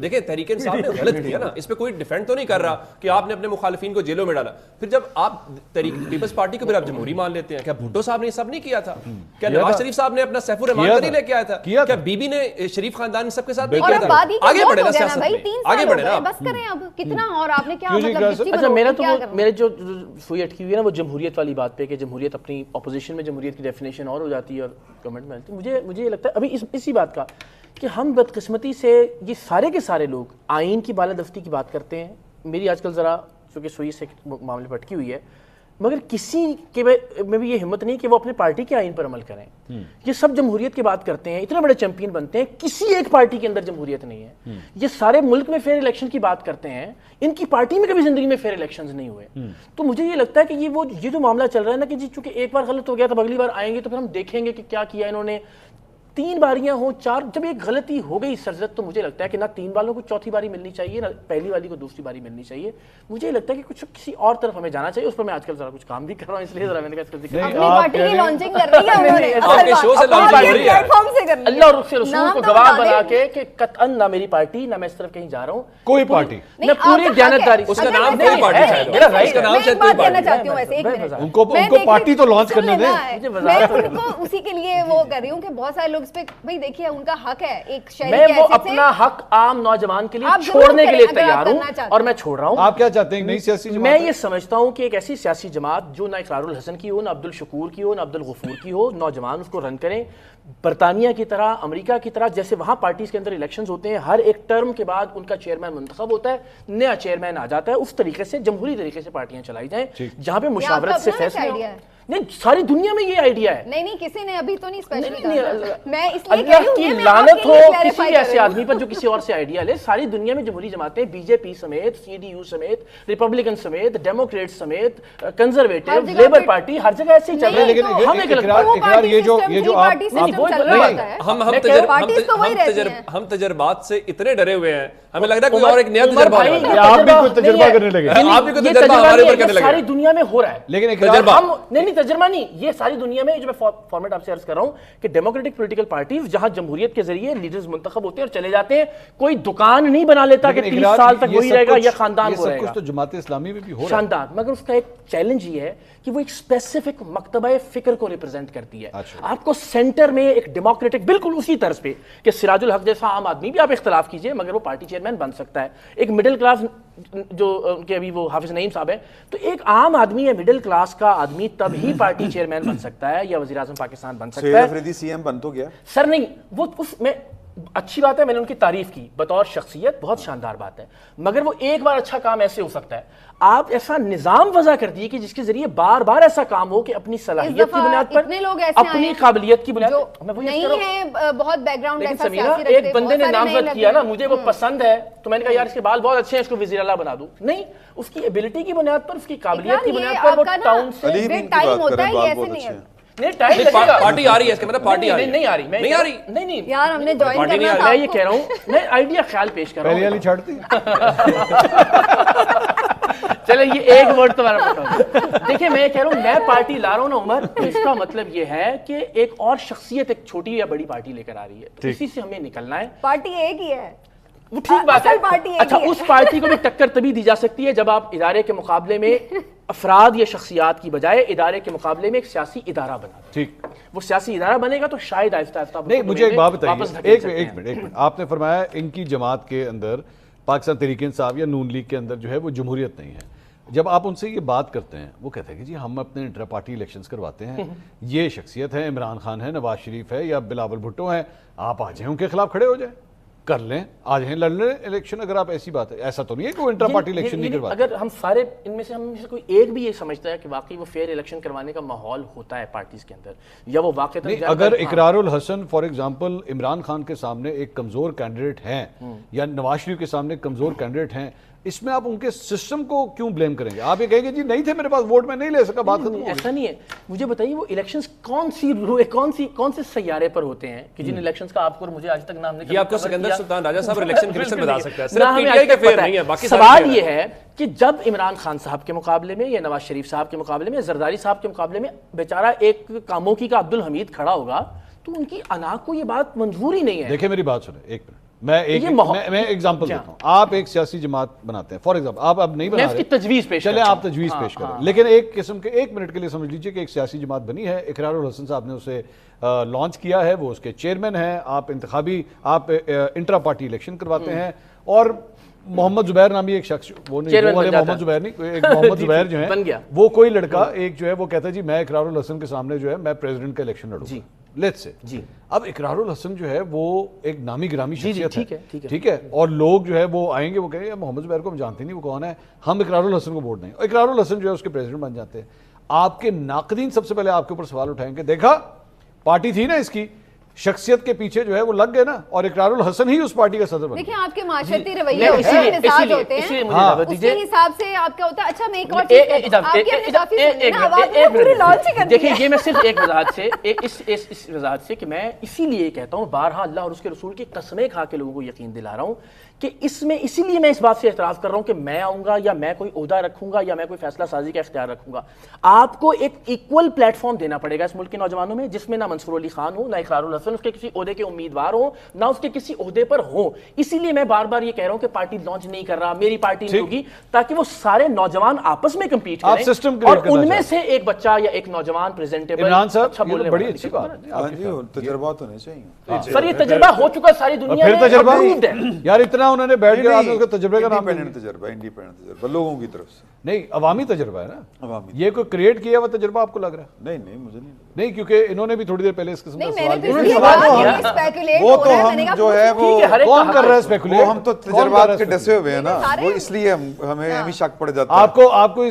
دیکھیں تحریک انصاف نے غلط کیا نا, اس پہ کوئی ڈیفینڈ تو نہیں کر رہا کہ آپ نے اپنے مخالفین کو جیلوں میں ڈالا. پھر جب آپ پیپلز پارٹی کو پھر آپ جمہوری مان لیتے ہیں, کیا بھٹو صاحب نے یہ سب نہیں کیا تھا؟ کیا نواز شریف صاحب نے اپنا سیف الرحمان کو نہیں لے کے آیا تھا؟ کیا بی بی نے شریف خاندان سب کے ساتھ نہیں کیا تھا؟ آگے بڑھے نا سیاست میں, آگے بڑھے نا. بس کریں اب کتنا, اور آپ نے کیا مطلب اچھا میرا تو میرے جو سوئی اٹکی ہوئی ہے نا وہ جمہوریت والی بات پہ کہ جمہوریت اپنی اپوزیشن میں جمہوریت کی ڈیفینیشن اور ہو جاتی ہے اور گورنمنٹ میں آتی ہے. مجھے یہ لگتا ہے ابھی اسی بات کا کہ ہم بدقسمتی سے یہ سارے کے سارے لوگ آئین کی بالادستی کی بات کرتے ہیں. میری آج کل ذرا چونکہ سوئی سے معاملے پر اٹکی ہوئی ہے, مگر کسی کے میں بھی یہ ہمت نہیں کہ وہ اپنے پارٹی کے آئین پر عمل کریں. یہ سب جمہوریت کی بات کرتے ہیں, اتنے بڑے چیمپئن بنتے ہیں, کسی ایک پارٹی کے اندر جمہوریت نہیں ہے. یہ سارے ملک میں فیئر الیکشن کی بات کرتے ہیں, ان کی پارٹی میں کبھی زندگی میں فیئر الیکشنز نہیں ہوئے. تو مجھے یہ لگتا ہے کہ یہ جو معاملہ چل رہا ہے نا کہ جی چونکہ ایک بار غلط ہو گیا تو اگلی بار آئیں گے تو پھر ہم دیکھیں گے کہ کیا کیا انہوں نے. 3 باریاں ہوں 4, جب ایک غلطی ہو گئی سرزد تو مجھے لگتا ہے کہ نہ 3 والوں کو چوتھی باری ملنی چاہیے, نہ پہلی والی کو دوسری باری ملنی چاہیے. مجھے لگتا ہے کہ کچھ کسی اور طرف ہمیں جانا چاہیے. اس پر میں آج کل ذرا کچھ کام بھی کر رہا ہوں, اس لیے ذرا میں نے کہا اس کا ذکر اپنی پارٹی کی لانچنگ کر رہی ہے انہوں نے, آپ کے شو سے لانچ ہو رہی ہے. اللہ اور اس کے رسول کو گواہ بنا کے کہ قطعاً نہ میری پارٹی نہ میں اس طرف کہیں جا رہا ہوں کوئی پارٹی, میں پوری دیانتداری اس کا نام کوئی پارٹی ہے, اس کا نام شاید کوئی پارٹی. ان کو پارٹی تو لانچ کرنے دیں. میں ان کو اسی کے لیے وہ کر رہی ہوں کہ بہت سارے لوگ اس پہ بھائی دیکھیے ان کا حق ہے ایک شہری میں وہ اپنا حق عام نوجوان کے لیے چھوڑنے کے لیے تیار ہوں اور میں چھوڑ رہا ہوں. آپ کیا چاہتے ہیں نئی سیاسی جماعت؟ میں یہ سمجھتا ہوں کہ ایک ایسی سیاسی جماعت جو نہ اقرار الحسن کی ہو, نہ عبد الشکور کی ہو, نہ عبد الغفور کی ہو, نوجوان اس کو رن کریں. برطانیہ کی طرح, امریکہ کی طرح, جیسے وہاں پارٹیز کے اندر الیکشنز ہوتے ہیں, ہر ایک ٹرم کے بعد ان کا چیئرمین منتخب ہوتا ہے, نیا چیئرمین آ جاتا ہے. اس طریقے سے جمہوری طریقے سے پارٹیاں چلائی جائیں جہاں پہ مشاورت سے فیصلے ہوں. نہیں ساری دنیا میں یہ آئیڈیا ہے. نہیں کسی نے ابھی تو نہیں اسپیشلی میں اس لیے کہہ رہی ہوں کہ لعنت ہو کسی ایسے آدمی پر جو کسی اور سے آئیڈیا لے. ساری دنیا میں جمہوری جماعتیں بی جے پی سمیت, سی ڈی یو سمیت, ریپبلکن سمیت, ڈیموکریٹ سمیت, کنزرویٹو, لیبر پارٹی, ہر جگہ ایسے ہی چل رہے ہیں. لیکن ہم ایک اقرار یہ جو ہم تجربات سے اتنے ڈرے ہوئے ہیں, ہمیں لگ رہا ہے کوئی اور ایک نیا تجربہ ہو رہا ہے. آپ بھی کوئی تجربہ کرنے لگے, آپ بھی کوئی تجربہ ہمارے اوپر کرنے لگے. ساری دنیا میں ہو رہا ہے. لیکن ہم نہیں تجربہ نہیں, یہ ساری دنیا میں جو میں فارمیٹ آپ سے عرض کر رہا ہوں کہ ڈیموکریٹک پولیٹیکل پارٹیز جہاں جمہوریت کے ذریعے لیڈرز منتخب ہوتے ہیں اور چلے جاتے ہیں, کوئی دکان نہیں بنا لیتا کہ 30 سال تک وہی رہے گا یا خاندان وہ رہے گا. یہ سب کچھ تو جماعت اسلامی میں بھی ہو رہا ہے شاندار, مگر اس کا ایک چیلنج یہ ہے کہ وہ ایک اسپیسیفک مکتبہ فکر کو ریپرزینٹ کرتی ہے. آپ کو سینٹر میں ایک ڈیموکریٹک بالکل اسی طرز پہ کہ سراج الحق جیسا عام آدمی بھی آپ اختلاف کیجئے مگر وہ پارٹی چیئرمین بن سکتا ہے. ایک مڈل کلاس جو کہ ابھی وہ حافظ نعیم صاحب ہے, تو ایک عام آدمی ہے مڈل کلاس کا آدمی تب ہی پارٹی چیئرمین بن سکتا ہے یا وزیر اعظم پاکستان بن سکتا ہے. افریدی سی ایم بن تو گیا سر, نہیں وہ اس میں اچھی بات ہے, میں نے ان کی تعریف کی بطور شخصیت, بہت شاندار بات ہے, مگر وہ ایک بار اچھا کام ایسے ہو سکتا ہے. آپ ایسا نظام وضع کر دیے کہ جس کے ذریعے بار بار ایسا کام ہو کہ اپنی صلاحیت کی بنیاد پر, اپنی قابلیت کی بنیاد پر. نہیں ہے بہت بیک گراؤنڈ ایسا سیاسی رکھتے, ایک بندے نے نامزد کیا نا, مجھے وہ پسند ہے تو میں نے کہا یار اس کے بال بہت اچھے ہیں, اس کو وزیر اعلیٰ بنا دوں. نہیں, اس کی ایبلٹی کی بنیاد پر, اس کی قابلیت کی بنیاد پر وہ ٹاؤن سے ٹائم ہوتا ہے, یہ ایسے نہیں ہے. پارٹی آ رہی ہے اس کے مطلب پارٹی آ رہی ہے, نہیں آ رہی, نہیں آ رہی, نہیں یار ہم نے جوائن کرنا تھا. میں یہ کہہ رہا ہوں, میں آئیڈیا خیال پیش کر رہا ہوں. پہلی والی چھاڑتی چلے یہ ایک ورڈ تو میرا پتا. دیکھیں میں یہ کہہ رہا ہوں, میں پارٹی لا رہا ہوں نا عمر, تو اس کا مطلب یہ ہے کہ ایک اور شخصیت ایک چھوٹی یا بڑی پارٹی لے کر آ رہی ہے, اسی سے ہمیں نکلنا ہے. پارٹی ایک ہی ہے, وہ ٹھیک بات ہے. اچھا, اس پارٹی کو بھی ٹکر تبھی دی جا سکتی ہے جب آپ ادارے کے مقابلے میں افراد یا شخصیات کی بجائے ادارے کے مقابلے میں ایک سیاسی ادارہ بنا. ٹھیک, وہ سیاسی ادارہ بنے گا تو شاید آہستہ آہستہ. نہیں مجھے ایک بات بتائیے, ایک منٹ, آپ نے فرمایا ان کی جماعت کے اندر پاکستان تحریک انصاف یا نون لیگ کے اندر جو ہے وہ جمہوریت نہیں ہے. جب آپ ان سے یہ بات کرتے ہیں وہ کہتے ہیں کہ جی ہم اپنے انٹر پارٹی الیکشنز کرواتے ہیں, یہ شخصیت ہے, عمران خان ہے, نواز شریف ہے یا بلاول بھٹو ہیں, آپ آ جائیں ان کے خلاف کھڑے ہو جائیں. کر لیں, آج ہیں لڑ لیں الیکشن. اگر آپ ایسی بات ہے, ایسا تو نہیں ہے کہ وہ انٹرا پارٹی الیکشن نہیں کرواتے. اگر ہم سارے ان میں سے کوئی ایک بھی یہ سمجھتا ہے کہ واقعی وہ فیئر الیکشن کروانے کا ماحول ہوتا ہے پارٹیز کے اندر, یا وہ واقعی اگر اقرار الحسن فار ایگزامپل عمران خان کے سامنے ایک کمزور کینڈیڈیٹ ہیں یا نواز شریف کے سامنے کمزور کینڈیڈیٹ ہیں, اس میں آپ ان کے سسٹم کو کیوں بلیم کریں گے؟ آپ یہ کہیں گے جی نہیں تھے میرے پاس ووٹ, میں نہیں لے سکا, بات ختم ہو گئی. ایسا نہیں ہے. مجھے بتائیے وہ الیکشنز کون سے سیارے پر ہوتے ہیں کہ جن الیکشنز کا آپ کو اور مجھے آج تک نام نہیں. یہ آپ کو سکندر سلطان راجہ صاحب الیکشن کمیشن بتا سکتا ہے, صرف نہ پی ہمیں ٹی آئی آج کے تک فیئر پتہ نہیں ہے. ہے. باقی سوال یہ ہے کہ جب عمران خان صاحب کے مقابلے میں یا نواز شریف صاحب کے مقابلے میں زرداری صاحب کے مقابلے میں بیچارہ ایک کاموکی کا عبدالحمید کھڑا ہوگا تو ان کی انا کو یہ بات منظور ہی نہیں ہے. دیکھیں میری بات سنیں ایک منٹ, میں ایگزامپل دیتا ہوں. آپ ایک سیاسی جماعت بناتے ہیں فار ایگزامپل, آپ اب نہیں بنا رہے, تجویز پیش چلیں آپ تجویز پیش کریں, لیکن ایک قسم کے ایک منٹ کے لیے سمجھ لیجئے کہ ایک سیاسی جماعت بنی ہے, اقرار الحسن صاحب نے اسے لانچ کیا ہے, وہ اس کے چیئرمین ہیں, آپ انتخابی آپ انٹرا پارٹی الیکشن کرواتے ہیں, اور محمد زبیر نامی ایک شخص, وہ نہیں وہ والے محمد زبیر نہیں, ایک محمد زبیر جو ہے وہ کوئی لڑکا ایک جو ہے وہ کہتا ہے جی میں اقرار الحسن کے سامنے جو ہے میں پریزیڈنٹ کا الیکشن لڑوں گا, لیٹس سے. اب اقرار الحسن جو ہے وہ ایک نامی گرامی شخصیت ہے, ٹھیک ہے, اور لوگ جو ہے وہ آئیں گے, وہ کہیں گے محمد زبیر کو ہم جانتے نہیں وہ کون ہے, ہم اقرار الحسن کو ووٹ دیں. اقرار الحسن جو ہے اس کے پریزیڈنٹ بن جاتے ہیں. آپ کے ناقدین سب سے پہلے آپ کے اوپر سوال اٹھائیں گے, دیکھا پارٹی تھی نا اس کی, شخصیت کے پیچھے جو ہے وہ لگ گئے نا, اور اقرار الحسن ہی اس پارٹی کا صدر بن گیا. دیکھیں آپ کے معاشرتی رویے ہوتے ہیں, مزاج ہوتے ہیں, اس کے حساب سے آپ کا ہوتا ہے. اچھا میں ایک اور چیز آپ کی ہم نے کافی سنی نا, آواز میں پوری لانچ ہی کر دی. دیکھیں یہ میں صرف ایک وضاحت سے اس وضاحت سے کہ میں اسی لیے کہتا ہوں, بارہا اللہ اور اس کے رسول کی قسمیں کھا کے لوگوں کو یقین دلا رہا ہوں کہ اس میں اسی لیے میں اس بات سے اعتراض کر رہا ہوں کہ میں آؤں گا یا میں کوئی عہدہ رکھوں گا یا میں کوئی فیصلہ سازی کا اختیار رکھوں گا. آپ کو ایک ایکول پلیٹ فارم دینا پڑے گا اس ملک کے نوجوانوں میں, جس میں نہ منصور علی خان ہو, نہ اقرار الحسن اس کے کسی عہدے کے امیدوار ہوں, نہ اس کے کسی عہدے پر ہوں. اسی لیے میں بار بار یہ کہہ رہا ہوں کہ پارٹی لانچ نہیں کر رہا, میری پارٹی نہیں ہوگی, تاکہ وہ سارے نوجوان آپس میں کمپیٹ کریں اور ان میں سے ایک بچہ یا ایک نوجوان پریزنٹیبل عمران صاحب یہ بڑی اچھی بات ہے, تجربات ہونے چاہیے. سر یہ تجربہ ہو چکا ساری دنیا میں, تجربہ یار اتنا انہوں نے بیٹھ کے تجربے کا نام, انڈیپینڈنٹ تجربہ لوگوں کی طرف سے نہیں, عوامی تجربہ ہے نا, یہ کوئی کریٹ کیا ہوا تجربہ آپ کو لگ رہا ہے؟ نہیں مجھے نہیں, کیونکہ انہوں نے بھی تھوڑی دیر پہلے اس قسم کا سوال کیا, وہ تو ہم جو ہے وہ کون کر رہا ہے اسپیکولیٹ, ہم تو تجربات کے ڈسے ہوئے ہیں نا, وہ اس لیے ہمیں ہمیں شک پڑ جاتا ہے. آپ کو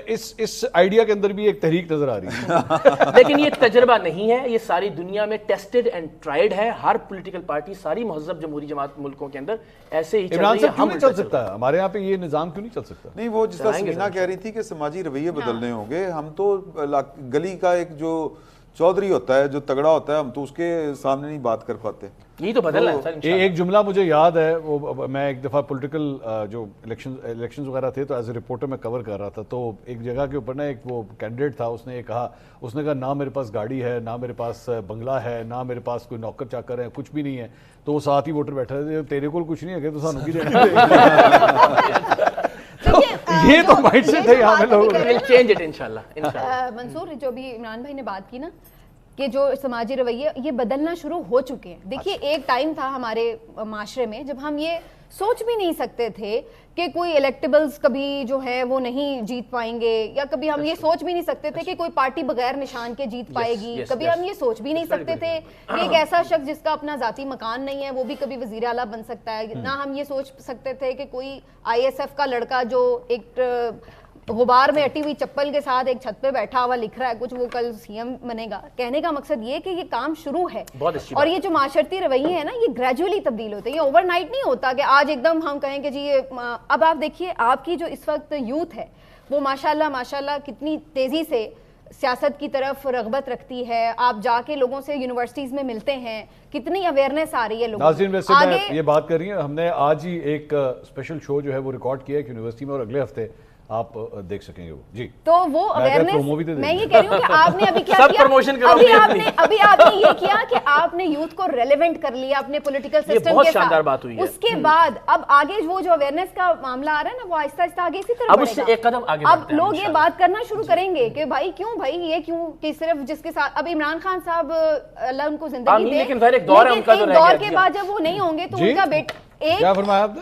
اس آئیڈیا کے اندر بھی ایک تحریک نظر آ رہی ہے. لیکن یہ تجربہ نہیں ہے, یہ ساری دنیا میں ٹیسٹڈ اینڈ ٹرائیڈ ہے. ہر پولیٹیکل پارٹی, ساری مہذب جمہوری جماعت ملکوں کے اندر ایسے ہی چل رہی ہے. ہم نہیں چل سکتا, ہمارے یہاں پہ یہ نظام کیوں نہیں چل سکتا؟ نہیں, وہ جس طرح سمینا کہہ رہی تھی کہ سماجی رویے بدلنے ہوں گے, ہم تو گلی کا ایک جو چودھری ہوتا ہے جو تگڑا ہوتا ہے, ہم تو اس کے سامنے نہیں بات کر پاتے. یہی تو بدلنا ہے سر. ایک جملہ مجھے یاد ہے, وہ میں ایک دفعہ پولیٹیکل جو الیکشنز وغیرہ تھے تو ایز اے رپورٹر میں کور کر رہا تھا, تو ایک جگہ کے اوپر نا ایک وہ کینڈیڈیٹ تھا, اس نے یہ کہا, اس نے کہا نہ میرے پاس گاڑی ہے, نہ میرے پاس بنگلہ ہے, نہ میرے پاس کوئی نوکر چاکر ہے, کچھ بھی نہیں ہے. تو وہ ساتھ ہی ووٹر بیٹھا ہے, تیرے کو کچھ نہیں ہے کہ تو سانو کی دینا. یہ تو مائنڈ سیٹ ہے یہاں میں لوگوں کا. چینج اٹ انشاءاللہ. منصور جو بھی عمران بھائی نے بات کی نا کہ جو سماجی رویے یہ بدلنا شروع ہو چکے ہیں. دیکھیے ایک ٹائم تھا ہمارے معاشرے میں جب ہم یہ سوچ بھی نہیں سکتے تھے کہ کوئی الیکٹیبلز کبھی جو ہے وہ نہیں جیت پائیں گے, یا کبھی ہم یہ سوچ بھی نہیں سکتے تھے کہ کوئی پارٹی بغیر نشان کے جیت پائے گی. کبھی ہم یہ سوچ بھی نہیں سکتے تھے کہ ایک ایسا شخص جس کا اپنا ذاتی مکان نہیں ہے وہ بھی کبھی وزیر اعلیٰ بن سکتا ہے. نہ ہم یہ سوچ سکتے تھے کہ کوئی ISF کا لڑکا جو ایک غبار میں اٹی ہوئی چپل کے ساتھ ایک چھت پہ بیٹھا ہوا لکھ رہا ہے کچھ, وہ کل CM بنے گا. کہنے کا مقصد یہ کہ یہ کام شروع ہے, اور یہ جو معاشرتی رویے ہیں نا یہ گریجولی تبدیل ہوتے ہیں, یہ اوور نائٹ نہیں ہوتا کہ آج ایک دم ہم کہیں کہ جی. اب آپ دیکھیے آپ کی جو اس وقت یوتھ ہے وہ ماشاءاللہ کتنی تیزی سے سیاست کی طرف رغبت رکھتی ہے. آپ جا کے لوگوں سے یونیورسٹیز میں ملتے ہیں, کتنی اویئرنیس آ رہی ہے لوگوں. ناظرین ویسے میں یہ بات کر رہی ہیں, ہم نے آج ہی ایک اسپیشل شو جو ہے وہ ریکارڈ کیا ہے ایک یونیورسٹی میں, اور اگلے ہفتے آپ دیکھ سکیں گے وہ. جی تو وہ اویئرنیس میں یہ کہہ رہی ہوں کہ آپ نے ابھی کیا کیا, ابھی آپ نے یہ کیا کہ آپ نے یوتھ کو ریلیونٹ کر لیا اپنے پولیٹیکل سسٹم کے ساتھ. اس کے بعد اب آگے وہ جو اویئرنیس کا معاملہ آ رہا ہے نا وہ آہستہ آہستہ آگے اسی طرح بڑھے گا. اب لوگ یہ بات کرنا شروع کریں گے کہ بھائی کیوں, بھائی یہ کیوں کہ صرف جس کے ساتھ اب عمران خان صاحب اللہ ان کو زندگی دے, لیکن ایک دور کے بعد جب وہ نہیں ہوں گے تو ان کا بیٹا کیا فرمایا آپ نے؟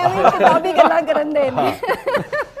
ਐਵੇਂ ਕਿਤਾਬੀ ਗੱਲਾਂ ਕਰਨ ਦੇ ਨੇ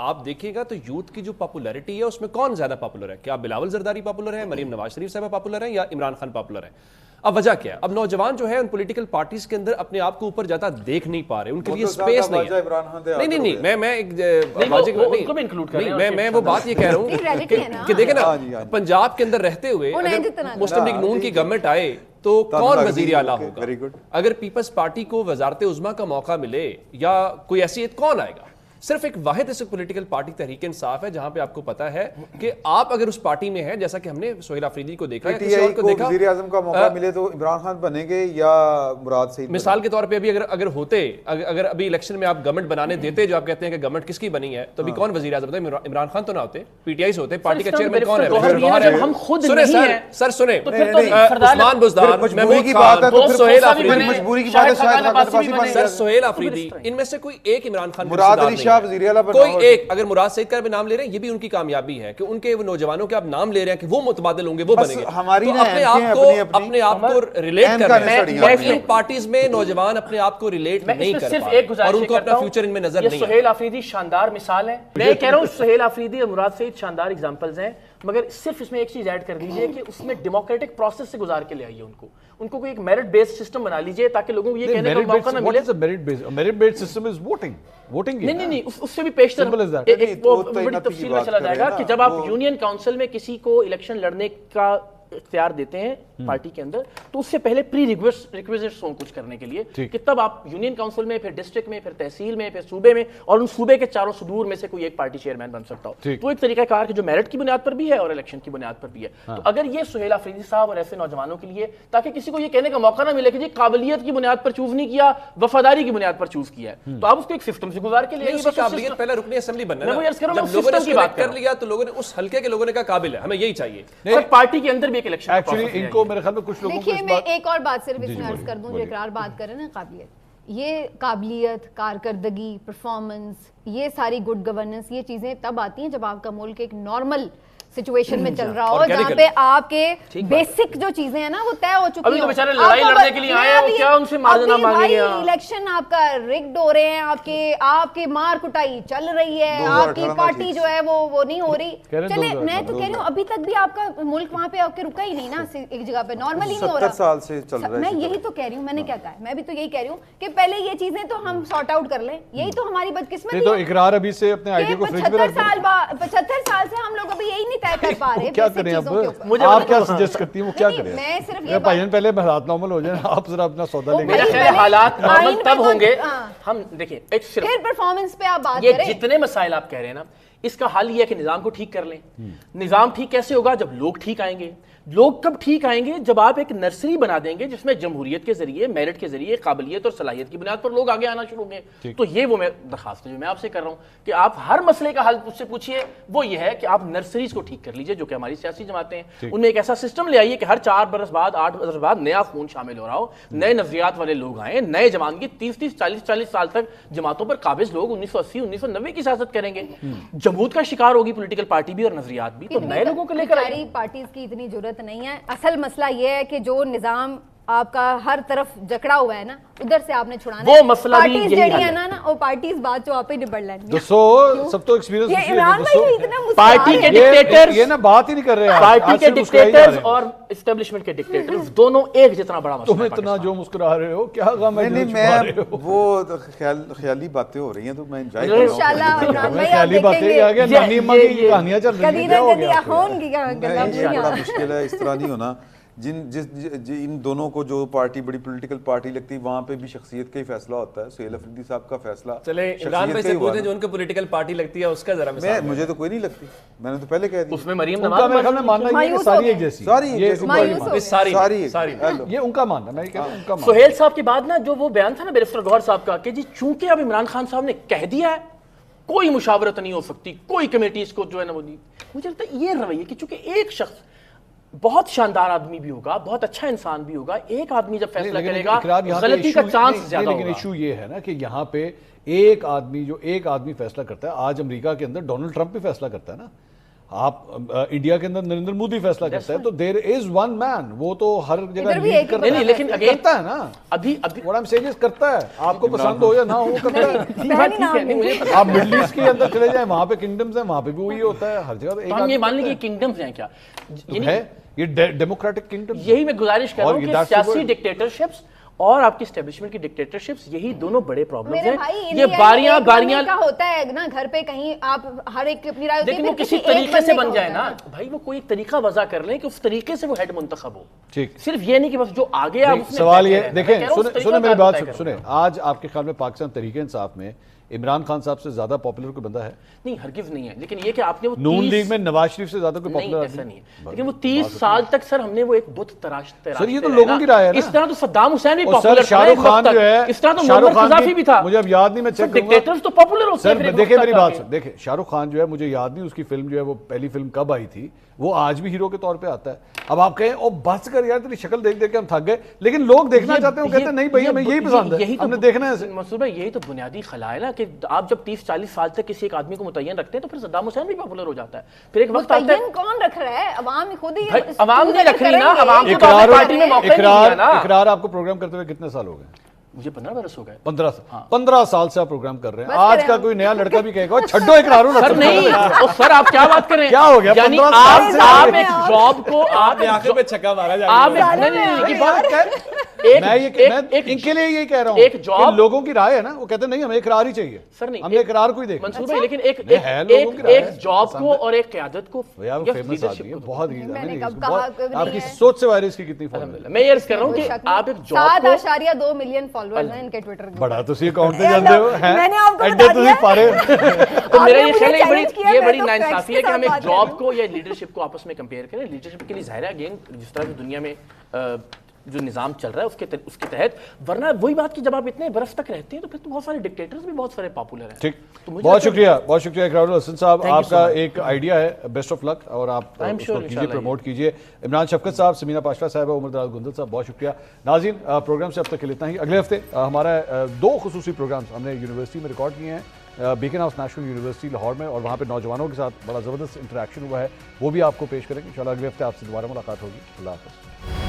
آپ دیکھیں گا تو یوتھ کی جو پاپولیرٹی ہے اس میں کون زیادہ پاپولر ہے؟ کیا بلاول زرداری پاپولر ہے، مریم نواز شریف صاحبہ پاپولر ہیں، یا عمران خان پاپولر ہے؟ اب وجہ کیا ہے؟ اب نوجوان جو ہے ان پولیٹیکل پارٹیز کے اندر اپنے آپ کو اوپر جاتا دیکھ نہیں پا رہے، ان کے لیے اسپیس نہیں ہے۔ نہیں میں وہ بات یہ کہہ رہا ہوں کہ دیکھیں نا، پنجاب کے اندر رہتے ہوئے مسلم لیگ نون کی گورنمنٹ آئے تو کون وزیر اعلیٰ ہوگا؟ اگر پیپلز پارٹی کو وزارت عظمیٰ کا موقع ملے یا کوئی ایسی کون آئے گا؟ صرف ایک واحد ایسے پولیٹیکل پارٹی تحریک انصاف ہے جہاں پہ آپ کو پتا ہے کہ آپ اگر اس پارٹی میں ہیں، جیسا کہ ہم نے سہیل آفریدی کو دیکھا ہے، کسی اور کو دیکھا، وزیر اعظم کا موقع ملے تو عمران خان بنیں گے یا مراد سعید؟ مثال کے طور پہ ابھی اگر ہوتے، اگر ابھی الیکشن میں آپ گورنمنٹ بنانے دیتے، جو آپ کہتے ہیں کہ گورنمنٹ کس کی بنی ہے، تو ابھی کون وزیر اعظم ہوتا؟ عمران خان تو نہ ہوتے، پی ٹی آئی سے ہوتے، پارٹی کا چیئرمین کون ہے؟ ہم خود نہیں ہیں سر سنیں، عثمان بزدار، محمود خان، سہیل آفریدی، مجبوری کی بات ہے، سر سہیل آفریدی، ان میں سے کوئی ایک عمران خان مراد علی شاہ وزیر اعلیٰ بنا، کوئی ایک، اگر مراد سعید کا بھی نام لے رہے ہیں، یہ بھی ان کی کامیابی ہے کہ ان کے وہ نوجوانوں کے آپ نام لے رہے ہیں کہ وہ متبادل ہوں گے، وہ بنیں گے۔ ہماری اپنے آپ کو ریلیٹ کر رہے ہیں، ان پارٹیز میں نوجوان اپنے آپ کو ریلیٹ نہیں کر پا رہے اور ان کو اپنا فیوچر ان میں نظر نہیں ہے۔ سہیل آفریدی شاندار مثال ہے، میں کہہ رہا ہوں سہیل آفریدی اور مراد سعید شاندار ایگزامپلز ہیں، مگر صرف اس میں ایک چیز ایڈ کر دیجئے کہ اس میں ڈیموکریٹک پروسیس سے گزار کے لے آئیے، ان کو کوئی ایک میرٹ بیسڈ سسٹم بنا لیجئے تاکہ لوگوں کو یہ کہنے کا موقع نہ ملے۔ Merit based system is voting نہیں، اس سے بھی پیشتر ایک بڑی تفصیل میں چلا جائے گا کہ جب آپ یونین کاؤنسل میں کسی کو الیکشن لڑنے کا اختیار دیتے ہیں پارٹی کے اندر، تو اس سے پہلے پری ریکویزٹس ہوں کچھ کرنے کے لیے کہ تب آپ یونین کاؤنسل میں، پھر ڈسٹرکٹ میں، پھر تحصیل میں، پھر صوبے میں، اور ان صوبے کے چاروں صدور میں سے کوئی ایک پارٹی چیئرمین بن سکتا ہو۔ تو ایک طریقہ کار کہ جو میرٹ کی بنیاد پر بھی ہے اور الیکشن کی بنیاد پر بھی ہے۔ تو اگر یہ سہیل آفریدی صاحب اور ایسے نوجوانوں کے لیے، تاکہ کسی کو یہ کہنے کا موقع نہ ملے کہ جی قابلیت کی بنیاد پر چوز نہیں کیا، وفاداری کی بنیاد پر چوز کیا ہے، تو آپ اس کو ایک سسٹم سے گزار کے لے آئیے۔ قابلیت پہلے رکن اسمبلی بننا ہے، جب لوگوں نے سلیکٹ کر لیا تو لوگوں نے اس حلقے کے لوگوں نے کہا قابل ہے، ہمیں یہی چاہیے۔ پارٹی کے اندر بھی ایک الیکشن ان کو میرے خیال میں کچھ لوگوں کو دیکھیے، میں ایک اور بات صرف اس میں عرض کر دوں، جو اقرار بات کر رہے ہیں نا، قابلیت، یہ قابلیت، کارکردگی، پرفارمنس، یہ ساری گڈ گورننس، یہ چیزیں تب آتی ہیں جب آپ کا ملک ایک نارمل سچویشن میں چل رہا ہو، جہاں پہ آپ کے بیسک جو چیزیں ہیں نا وہ طے ہو چکی ہیں۔ ابھی تو بیچارے لڑائی لڑنے کے لیے آئے ہیں، کیا ان سے معاذنا مانگیں گے؟ الیکشن آپ کا رگڈ ہو رہے ہیں، آپ کے مار کٹائی چل رہی ہے، آپ کی پارٹی جو ہے وہ نہیں ہو رہی۔ چلے، میں تو کہہ رہی ہوں ابھی تک بھی آپ کا ملک وہاں پہ آپ کے رکا ہی نہیں نا ایک جگہ پہ، نارمل ہی نہیں ہو رہا۔ 70 سال سے چل رہا ہے۔ میں یہی تو کہہ رہی ہوں، میں نے کیا کہا ہے، میں بھی تو یہی کہہ رہی ہوں کہ پہلے یہ چیزیں تو ہم سارٹ آؤٹ کر لیں، یہی تو ہماری بدقسمتی ہے۔ تو اقرار ابھی سے اپنے آئیڈیا کو فریج میں رکھ دیں۔ 75 سال سے ہم لوگ ابھی یہی نہیں طے کر پا رہے۔ کیا کریں اب؟ آپ کیا سجیسٹ کرتی ہیں وہ کیا کریں؟ میں صرف یہ بھائی جان پہلے حالات نارمل ہو جائیں، آپ ذرا اپنا سودا لے میرا خیال ہے حالات نارمل تب ہوں گے، ہم دیکھیں ایک صرف پھر پرفارمنس پہ آپ بات یہ کریں۔ جتنے مسائل آپ کہہ رہے ہیں نا، اس کا حل یہ ہے کہ نظام کو ٹھیک کر لیں۔ نظام ٹھیک کیسے ہوگا؟ جب لوگ ٹھیک آئیں گے۔ لوگ کب ٹھیک آئیں گے؟ جب آپ ایک نرسری بنا دیں گے جس میں جمہوریت کے ذریعے، میرٹ کے ذریعے، قابلیت اور صلاحیت کی بنیاد پر لوگ آگے آنا شروع ہوں گے۔ تو یہ وہ میں درخواست ہے جو میں آپ سے کر رہا ہوں کہ آپ ہر مسئلے کا حل مجھ سے پوچھیے، وہ یہ ہے کہ آپ نرسریز کو ٹھیک کر لیجئے جو کہ ہماری سیاسی جماعتیں ہیں، ان میں ایک ایسا سسٹم لے آئیے کہ ہر 4 برس بعد 8 برس بعد نیا خون شامل ہو رہا ہو، نئے نظریات والے لوگ آئیں، نئے جوان کی 30 40 سال تک جماعتوں پر قابض لوگ 1980 1990 کی سیاست کریں گے۔ جمود کا شکار ہوگی پولیٹیکل پارٹی بھی اور نظریات بھی، تو نئے لوگوں کو لے کر آئیے۔ پارٹیز کی اتنی ضرورت نہیں ہے، اصل مسئلہ یہ ہے کہ جو نظام آپ کا ہر طرف جکڑا ہوا ہے نا، ادھر سے آپ نے چھڑانا ہے۔ وہ مسئلہ بھی پارٹیز یہی جڑی ہے نا، وہ پارٹیز بات جو آپ ہی نبڑ لیں گے۔ سب تو ایکسپیرینس یہ عمران بھائی جو اتنا پارٹی کے ڈکٹیٹرز، یہ نا بات ہی نہیں کر رہے ہیں، پارٹی کے ڈکٹیٹرز اور اسٹیبلشمنٹ کے ڈکٹیٹرز دونوں ایک جتنا بڑا مسئلہ تم اتنا جو مسکرا رہے ہو، کیا غم ہے؟ نہیں، میں وہ خیالی باتیں ہو رہی ہیں تو میں انجوائے کر رہا ہوں۔ انشاءاللہ عمران بھائی آپ خیالی باتیں دیکھیں آ گیا، نانی اماں کی کہانیاں چل رہی ہیں، کیا ہو گیا؟ ہون کی بڑا مشکل ہے، اس طرح نہیں ہونا۔ ان دونوں کو جو پارٹی بڑی پولیٹیکل پارٹی لگتی ہے وہاں پہ بھی شخصیت کا ہی فیصلہ ہوتا ہے۔ سہیل آفریدی صاحب کا فیصلہ چلے عمران بھائی سے پوچھیں جو ان کو پولیٹیکل پارٹی لگتی ہے اس کا ذرا مثال۔ مجھے تو کوئی نہیں لگتی، میں نے تو پہلے کہہ دیا۔ اس میں مریم ان کا میرے خیال میں ماننا یہ کہ ساری ایک جیسی، یہ ان کا ماننا، میں کہہ رہا ہوں ان کا ماننا۔ سہیل صاحب کے بعد نا جو وہ بیان تھا نا بیرسٹر گوہر صاحب کا کہ جی چونکہ اب عمران خان صاحب نے کہہ دیا ہے کوئی مشاورت نہیں ہو سکتی، کوئی کمیٹی اس کو جو ہے نا وہ نہیں، مجھے لگتا ہے یہ رویہ کہ چونکہ ایک شخص بہت شاندار آدمی بھی ہوگا، بہت اچھا انسان بھی ہوگا، ایک آدمی جب فیصلہ کرے گا غلطی کا چانس زیادہ ہوگا۔ لیکن ایشو یہ ہے نا کہ یہاں پہ ایک آدمی فیصلہ کرتا ہے، آج امریکہ کے اندر ڈونلڈ ٹرمپ بھی فیصلہ کرتا ہے نا، آپ انڈیا کے اندر نریندر مودی فیصلہ کرتا ہے تو دیر از ون مین, وہ تو ہر جگہ ادھر بھی لیڈ ایک ہی کرتا ہے, نہیں لیکن کرتا ہے نا. ابھی What I'm saying is کرتا ہے, آپ کو پسند ہو یا نہ ہو کرتا ہے. ٹھیک ہے, نہیں مجھے پتا آپ مڈل ایسٹ کے اندر چلے جائیں, وہاں پہ کنگڈمز ہیں, وہاں پہ بھی وہی ہوتا ہے, ہر جگہ تو ایک ہم یہ آدمی مان لیں کہ کنگڈمز ہیں کیا, ہے, یہ ڈیموکریٹک کنگڈم. یہی میں گزارش کر رہا ہوں کہ that's the سیاسی word. ڈکٹیٹرشپس اور آپ کی اسٹیبلشمنٹ کی ڈکٹیٹرشپس, یہی دونوں بڑے پرابلمز میرے ہیں. بھائی یہ باریاں کا ہوتا ہے نا گھر پہ, کہیں آپ ہر ایک اپنی رائے ہوتی ہے, لیکن وہ پھر کسی ایک طریقے سے بندے بن کا جائے ہوتا نا ہے. بھائی, وہ کوئی ایک طریقہ وضع کر لیں کہ اس طریقے سے وہ ہیڈ منتخب ہو. ٹھیک, صرف یہ نہیں کہ بس جو آگے آپ اس میں سوال بیٹھے یہ رہیں. دیکھیں, میں کہہ رہا ہوں اس سنیں میری طریقہ بات طے کریں. سنیں, آج آپ کے خیال میں پاکستان تحریک انصاف میں عمران خان صاحب سے زیادہ پاپولر کوئی بندہ ہے؟ نہیں ہرگز نہیں ہے, لیکن یہ کہ آپ نے وہ نون لیگ میں نواز شریف سے زیادہ کوئی نہیں پاپولر ایسا نہیں ہے, لیکن وہ 30 سال تک سر ہم نے وہ ایک بت تراشتے سر یہ تو لوگوں کی رائے ہے نا. اس طرح تو صدام حسین بھی سر پاپولر شاہ رخ خان جو ہے, اس طرح تو شاہ معمر رخ خان قذافی بھی تھا. مجھے اب یاد نہیں, میں چیک کروں گا. ڈکٹیٹرز تو پاپولر ہوتے ہیں. سر دیکھیں میری بات سن, دیکھیں شاہ رخ خان جو ہے, مجھے یاد نہیں اس کی فلم جو ہے وہ پہلی فلم کب آئی تھی, وہ آج بھی ہیرو کے طور پہ آتا ہے. اب آپ کہیں او بس کر یار تیری شکل دیکھ دیکھ کے ہم تھک گئے, لیکن لوگ دیکھنا چاہتے ہیں, وہ کہتے ہیں نہیں بھائی ہمیں یہی پسند ہے, ہم نے دیکھنا ہے. منصور بھائی یہی تو بنیادی خلا ہے نا کہ آپ جب 30-40 سال تک کسی ایک آدمی کو متعین رکھتے ہیں تو پھر صدام حسین بھی پاپولر ہو جاتا ہے. پھر ایک وقت آتا ہے متعین کون رکھ رہا ہے, عوام خود ہی. عوام نے رکھ لی نا, عوام کو پارٹی میں موقع نہیں دیا نا. اقرار آپ کو پروگرام کرتے ہوئے کتنے سال ہو گئے؟ مجھے 15 برس ہو گئے. 15 سال سے آپ پروگرام کر رہے ہیں. آج کا کوئی نیا لڑکا بھی کہے گا چھڈو اقرار ہو. سر نہیں, سر آپ کیا بات کر رہے ہیں, کیا ہو گیا؟ یعنی 15 سال سے آپ ایک جاب کو آپ آنکھوں پہ چھکا مارا جا آپ رہا ہے. ان کے لیے یہی کہہ رہا ہوں ایک کہ جاب لوگوں کی رائے ہے نا, وہ کہتے ہیں نہیں ہمیں اقرار ہی چاہیے. سر نہیں, ہم نے اقرار کو ہی دیکھا. منصور بھائی لیکن ایک جاب کو اور ایک قیادت کو فیمس آدمی ہے بہت ہی. میں نے کب کہا آپ کی سوچ سے وائرس کی کتنی فالوور؟ میں یہ عرض کر رہا ہوں کہ آپ ایک جاب کو 7.2 ملین فالوورز ہیں ان کے ٹویٹر کے. بڑا تو سی اکاؤنٹ پہ جانتے ہو ہیں, میں نے آپ کو ایڈے تو پارے. تو میرا یہ مجھے خیال ہے challenge کیا, یہ میں بڑی تو ناانصافی ہے کہ ہم facts کے ایک ساتھ جاب کو یا لیڈرشپ کو آپس میں کمپیئر کریں. لیڈرشپ کے لیے ظاہر ہے اگین جس طرح کی دنیا میں جو نظام چل رہا ہے اس کے تحت, ورنہ وہی بات کہ جب آپ اتنے برس تک رہتے ہیں تو پھر تو بہت سارے ڈکٹیٹرز بھی بہت سارے پاپولر ہیں. ٹھیک, بہت شکریہ اقرار الحسن صاحب, آپ کا ایک آئیڈیا ہے, بیسٹ آف لک, اور آپ اس کو کیجیے, پروموٹ کیجیے. عمران شفقت صاحب, سمینہ پاشا صاحب, عمر دراز گندل صاحب, بہت شکریہ. ناظرین, پروگرام سے اب تک کے لیے اتنا ہی. اگلے ہفتے ہمارا 2 خصوصی پروگرامز ہم نے یونیورسٹی میں ریکارڈ کیے ہیں, بیکن ہاؤس نیشنل یونیورسٹی لاہور میں, اور وہاں پہ نوجوانوں کے ساتھ بڑا زبردست انٹریکشن ہوا ہے, وہ بھی آپ کو پیش کریں گے انشاءاللہ. اگلے ہفتے آپ سے دوبارہ ملاقات ہوگی. اللہ حافظ.